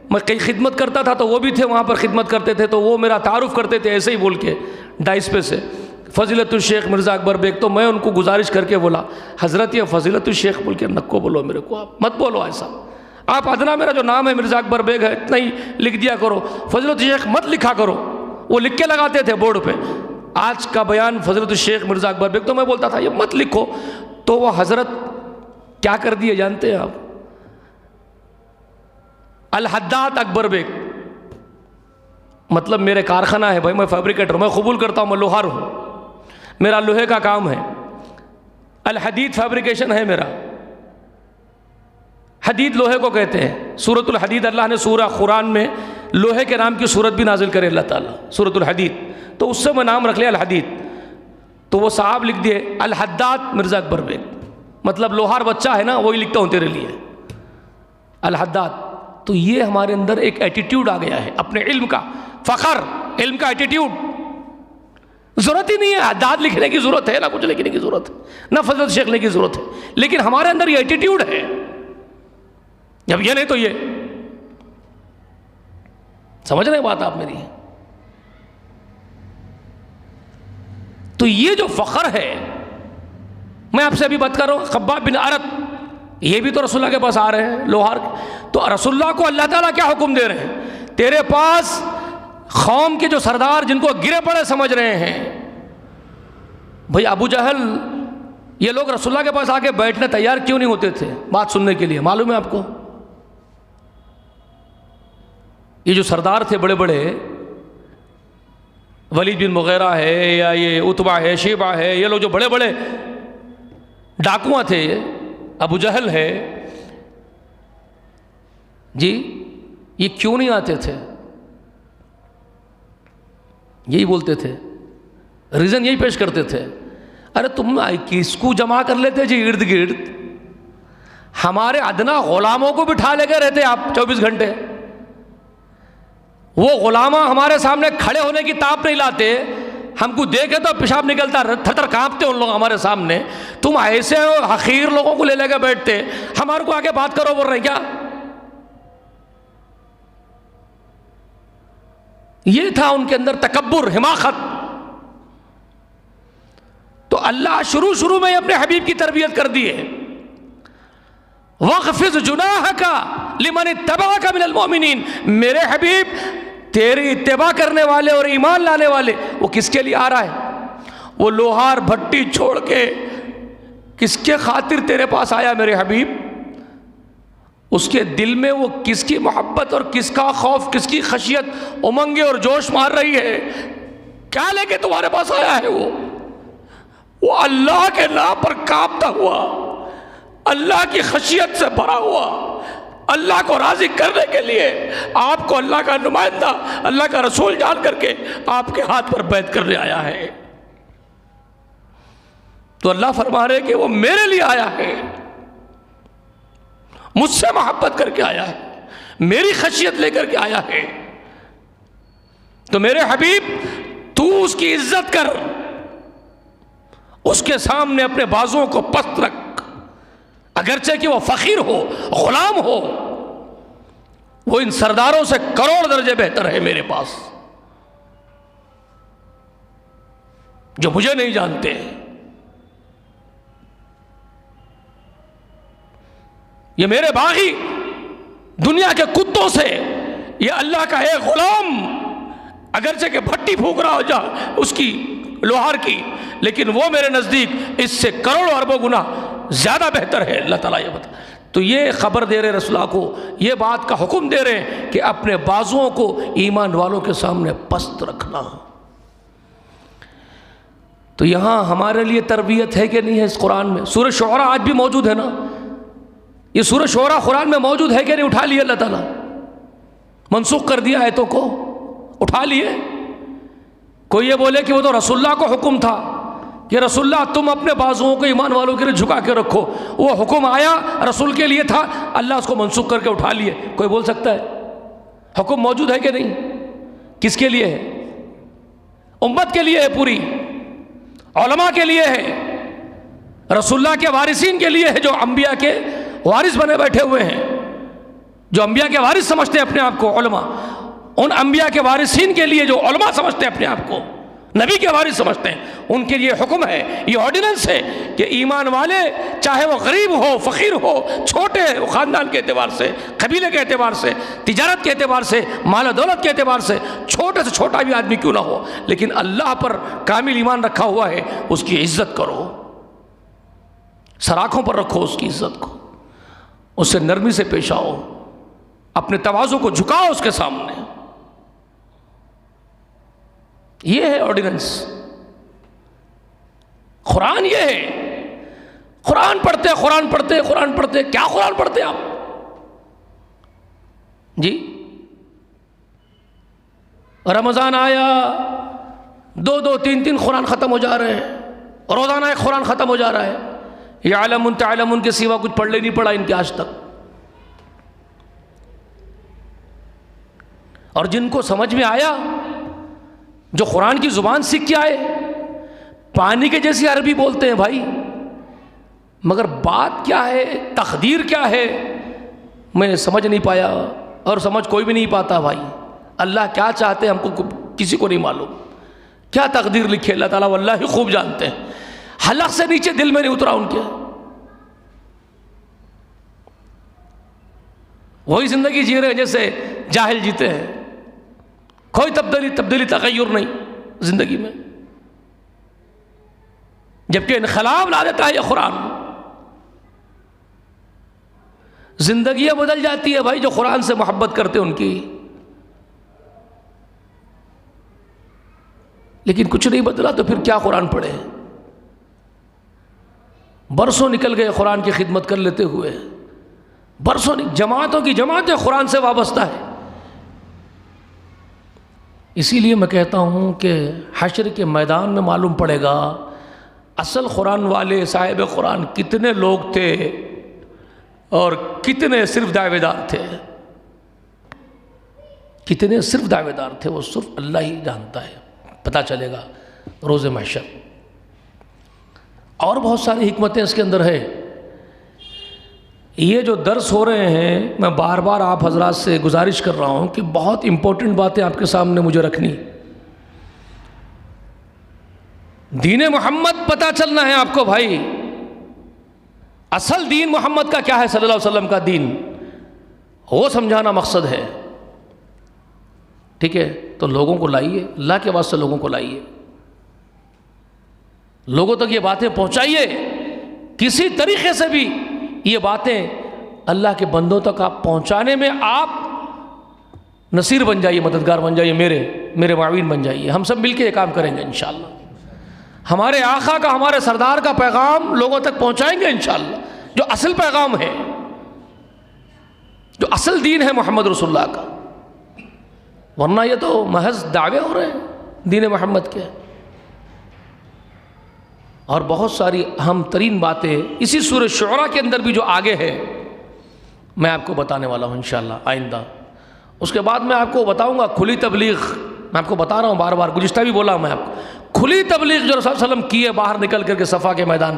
मैं कहीं खिदमत करता था तो वो भी थे वहाँ पर खिदमत करते थे, तो वो मेरा तारुफ करते थे ऐसे ही बोल के डाइस पे से, फ़ज़ीलतुश्शेख मिर्ज़ा अकबर बेग, तो मैं उनको गुजारिश करके बोला, हज़रत ये फ़ज़ीलतुश्शेख बोल के नको बोलो मेरे को, आप मत बोलो ऐसा, आप अदना मेरा जो नाम है मिर्ज़ा अकबर बेग है इतना ही लिख दिया करो, फ़ज़ीलतुश्शेख मत लिखा करो। वो लिख के लगाते थे बोर्ड पे, आज का बयान फ़ज़ीलतुश्शेख मिर्ज़ा अकबर बेग, तो मैं बोलता था ये मत लिखो। तो वो हज़रत क्या कर दिए जानते हैं आप? अल हद्दाद अकबर बेग, मतलब मेरे कारखाना है भाई, मैं फैब्रिकेटर, मैं कबूल करता हूँ, मैं लोहार हूँ, मेरा लोहे का काम है, अल हदीद फैब्रिकेशन है मेरा। हदीद लोहे को कहते हैं। सूरतुल हदीद अल्लाह ने सूरा कुरान में लोहे के नाम की सूरत भी नाजिल करे अल्लाह ताला, सूरतुल हदीद, तो उससे मैं नाम रख लिया अल हदीद। तो वो साहब लिख दिए अल हद्दाद मिर्ज़ा अकबर बेग, मतलब लोहार बच्चा है ना, वही लिखता हूँ तेरे लिए अल हद्दाद। तो ये हमारे अंदर एक एटीट्यूड आ गया है अपने इल्म का, फ़ख्र, इल्म का एटीट्यूड। ज़रूरत ही नहीं है हद्दाद लिखने की, ज़रूरत है ना कुछ लिखने की ज़रूरत है, ना फ़ज़ीलतुश्शेख लिखने की ज़रूरत है, लेकिन हमारे अंदर ये एटीट्यूड है, जब ये नहीं तो ये। समझ रहे बात आप मेरी? तो ये जो फ़ख्र है, मैं आपसे अभी बात कर रहा हूँ खब्बाब बिन अरत, ये भी तो रसूलुल्लाह के पास आ रहे हैं लोहार, तो रसूलुल्लाह को अल्लाह ताला क्या हुक्म दे रहे हैं? तेरे पास कौम के जो सरदार जिनको गिरे पड़े समझ रहे हैं, भाई अबू जहल, ये लोग रसूलुल्लाह के पास आके बैठने तैयार क्यों नहीं होते थे बात सुनने के लिए? मालूम है आपको? ये जो सरदार थे बड़े बड़े, वलीद बिन मुगीरा है या ये उतबा है, शेबा है, ये लोग जो बड़े बड़े डाकुआ थे, अबू जहल है जी, ये क्यों नहीं आते थे? यही बोलते थे, रीज़न यही पेश करते थे, अरे तुम किसको जमा कर लेते जी इर्द गिर्द, हमारे अदना गुलामों को बिठा लेकर रहते आप 24 घंटे, वो गुलामा हमारे सामने खड़े होने की ताप नहीं लाते, हमको देखे तो पेशाब निकलता, थर कांपते उन लोग हमारे सामने, तुम ऐसे हकीर लोगों को ले लेकर बैठते, हमारे को आगे बात करो बोल रहे क्या? ये था उनके अंदर तकब्बुर, हिमाकत। तो अल्लाह शुरू शुरू में अपने हबीब की तरबियत कर दी है, वक़्फ़िज़ जुनाहका लिमन इत्तबअका मिनल मोमिनीन, मेरे हबीब तेरी इत्तिबा करने वाले और ईमान लाने वाले, वो किसके लिए आ रहा है? वो लोहार भट्टी छोड़ के किसके खातिर तेरे पास आया मेरे हबीब? उसके दिल में वो किसकी मोहब्बत और किसका खौफ, किसकी खशियत उमंगे और जोश मार रही है, क्या लेके तुम्हारे पास आया है? वो अल्लाह के नाम पर कांपता हुआ, अल्लाह की खशियत से भरा हुआ, अल्लाह को राज़ी करने के लिए आपको अल्लाह का नुमाइंदा, अल्लाह का रसूल जान करके आपके हाथ पर बैत करने आया है। तो अल्लाह फरमा रहे कि वो मेरे लिए आया है, मुझसे मोहब्बत करके आया है, मेरी खशियत लेकर के आया है। तो मेरे हबीब तू उसकी इज्जत कर, उसके सामने अपने बाजुओं को पस्त रख, अगरचे कि वो फकीर हो, गुलाम हो, वो इन सरदारों से करोड़ दर्जे बेहतर है मेरे पास, जो मुझे नहीं जानते। ये मेरे बागी दुनिया के कुत्तों से, ये अल्लाह का एक गुलाम अगरचे के भट्टी फूक रहा हो जा उसकी लोहार की, लेकिन वो मेरे नज़दीक इससे करोड़ों अरबों गुना ज़्यादा बेहतर है। अल्लाह ताला ये बता, तो ये ख़बर दे रहे रसूलुल्लाह को, ये बात का हुक्म दे रहे हैं कि अपने बाजुओं को ईमान वालों के सामने पस्त रखना। तो यहाँ हमारे लिए तरबियत है कि नहीं है? इस कुरान में सूरह शुअरा आज भी मौजूद है ना, ये सूरह शुअरा कुरान में मौजूद है कि नहीं? उठा लिए अल्लाह ताला, मनसूख कर दिया आयतों को, उठा लिए। कोई ये बोले कि वो तो रसूलुल्लाह को हुक्म था कि रसूलुल्लाह तुम अपने बाजुओं को ईमान वालों के लिए झुका के रखो, वो हुक्म आया रसूल के लिए था, अल्लाह उसको मनसूख करके उठा लिए। कोई बोल सकता है? हुक्म मौजूद है कि नहीं? किसके लिए है? उम्मत के लिए है, पूरी उलमा के लिए है, रसूलुल्लाह के वारिसीन के लिए है, जो अंबिया के वारिस बने बैठे हुए हैं, जो अंबिया के वारिस समझते हैं अपने आप को, उलमा, उन अंबिया के वारिसीन के लिए जो उलमा समझते हैं अपने आप को, नबी के वारिस समझते हैं। उनके लिए हुक्म है, ये ऑर्डिनेंस है कि ईमान वाले चाहे वो गरीब हो, फ़कीर हो, छोटे ख़ानदान के एतबार से, कबीले के एतबार से, तिजारत के एतबार से, माल दौलत के एतबार से, छोटे से छोटा भी आदमी क्यों ना हो, लेकिन अल्लाह पर कामिल ईमान रखा हुआ है, उसकी इज़्ज़त करो, सराखों पर रखो उसकी इज़्ज़त को, उससे नरमी से पेश आओ, अपने तवाज़ु को झुकाओ उसके सामने। ये है ऑर्डिनेंस। कुरान ये है। कुरान पढ़ते कुरान पढ़ते कुरान पढ़ते, क्या कुरान पढ़ते आप जी? रमज़ान आया, 2-2, 3-3 कुरान ख़त्म हो जा रहे हैं, रोज़ाना एक कुरान ख़त्म हो जा रहा है। यालमुन तालमुन के सिवा कुछ पढ़ ले नहीं पड़ा इनके आज तक। और जिनको समझ में आया, जो कुरान की ज़ुबान सीख के आए, पानी के जैसी अरबी बोलते हैं भाई, मगर बात क्या है, तकदीर क्या है, मैं समझ नहीं पाया और समझ कोई भी नहीं पाता भाई। अल्लाह क्या चाहते हैं हमको किसी को नहीं मालूम, क्या तकदीर लिखी अल्लाह ताला वल्लाह ही खूब जानते हैं। हलक से नीचे दिल में नहीं उतरा उनके। वही जिंदगी जी रहे हैं जैसे जाहिल जीते हैं, कोई तब्दीली तगय्युर नहीं जिंदगी में, जबकि इनकलाब ला देता है यह कुरान। जिंदगियां बदल जाती है भाई जो कुरान से मोहब्बत करते हैं उनकी, लेकिन कुछ नहीं बदला तो फिर क्या कुरान पढ़े। बरसों निकल गए कुरान की खिदमत कर लेते हुए, बरसों जमातों की जमातें कुरान से वाबस्ता है। इसीलिए मैं कहता हूँ कि हश्र के मैदान में मालूम पड़ेगा असल कुरान वाले साहिब कुरान कितने लोग थे और कितने सिर्फ दावेदार थे। कितने सिर्फ दावेदार थे वो सिर्फ अल्लाह ही जानता है, पता चलेगा रोज़े महशर। और बहुत सारी हिकमतें इसके अंदर है। ये जो दर्स हो रहे हैं, मैं बार बार आप हजरात से गुजारिश कर रहा हूँ कि बहुत इम्पोर्टेंट बातें आपके सामने मुझे रखनी। दीन मोहम्मद पता चलना है आपको भाई। असल दीन मोहम्मद का क्या है, सल्लल्लाहु अलैहि वसल्लम का दीन, वो समझाना मकसद है। ठीक है, तो लोगों को लाइए, अल्लाह के वास्ते लोगों को लाइए, लोगों तक ये बातें पहुंचाइए। किसी तरीके से भी ये बातें अल्लाह के बंदों तक आप पहुंचाने में आप नसीर बन जाइए, मददगार बन जाइए, मेरे मावीन बन जाइए। हम सब मिलके ये काम करेंगे इंशाअल्लाह। हमारे आका का, हमारे सरदार का पैगाम लोगों तक पहुंचाएंगे इंशाअल्लाह, जो असल पैगाम है, जो असल दीन है मोहम्मद रसूलुल्लाह का। वरना ये तो महज दावे हो रहे हैं दीन मोहम्मद के। और बहुत सारी अहम तरीन बातें इसी सूरह शुअरा के अंदर भी जो आगे है, मैं आपको बताने वाला हूँ इंशाअल्लाह आइंदा। उसके बाद मैं आपको बताऊँगा खुली तबलीग। मैं आपको बता रहा हूँ बार बार, गुज़िश्ता भी बोला मैं आपको, खुली तबलीग जो रसूल सल्लल्लाहु अलैहि वसल्लम की है बाहर निकल करके सफ़ा के मैदान,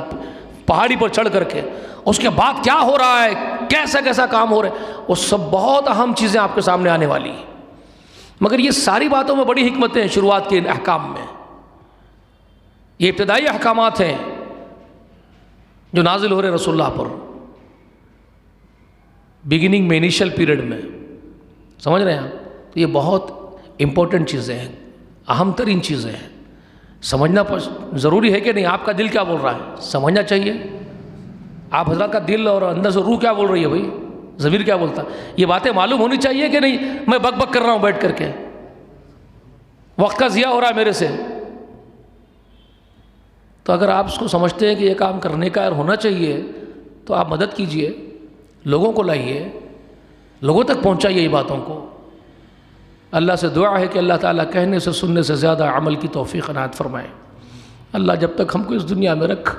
पहाड़ी पर चढ़ करके, उसके बाद क्या हो रहा है, कैसा कैसा काम हो रहा है, वो सब बहुत अहम चीज़ें आपके सामने आने वाली हैं। मगर ये सारी बातों में बड़ी हिकमतें हैं शुरुआत के अहकाम में। ये इब्तदाई अहकामात हैं जो नाजिल हो रहे रसूलुल्लाह पर, बिगिनिंग में, इनिशियल पीरियड में, समझ रहे हैं आप। तो ये बहुत इम्पोर्टेंट चीज़ें हैं, अहम तरीन चीज़ें हैं। समझना ज़रूरी है कि नहीं, आपका दिल क्या बोल रहा है समझना चाहिए। आप हज़रत का दिल और अंदर से रूह क्या बोल रही है भाई, ज़मीर क्या बोलता है, ये बातें मालूम होनी चाहिए कि नहीं। मैं बक बक कर रहा हूँ बैठ करके, वक्त का ज़िया हो रहा है मेरे से। तो अगर आप इसको समझते हैं कि ये काम करने का और होना चाहिए, तो आप मदद कीजिए, लोगों को लाइए, लोगों तक पहुंचाइए ये बातों को। अल्लाह से दुआ है कि अल्लाह ताला कहने से सुनने से ज़्यादा अमल की तौफीक अनायत फरमाए। अल्लाह जब तक हमको इस दुनिया में रख,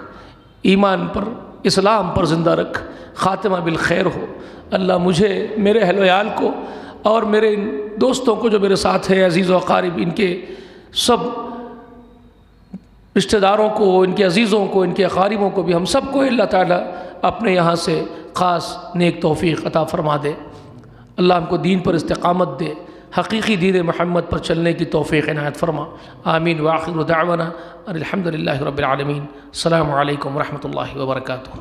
ईमान पर, इस्लाम पर ज़िंदा रख, ख़ातिमा बिल खैर हो। अल्लाह मुझे, मेरे अहल याल को और मेरे इन दोस्तों को जो मेरे साथ हैं, अज़ीज़ व क़ारिब, इनके सब रिश्तेदारों को, इनके अज़ीज़ों को, इनके अक़ारिबों को भी, हम सबको अल्लाह ताला अपने यहाँ से ख़ास नेक तौफ़ीक़ अता फ़रमा दे। अल्लाह हमको दीन पर इस्तिक़ामत दे, हकीकी दीन मोहम्मद पर चलने की तौफ़ीक़ इनायत फरमा। आमीन व आखिरु दाअवाना अनिल हम्दुलिल्लाहि रब्बिल आलमीन। अस्सलामु अलैकुम व रहमतुल्लाहि व बरकातुहू।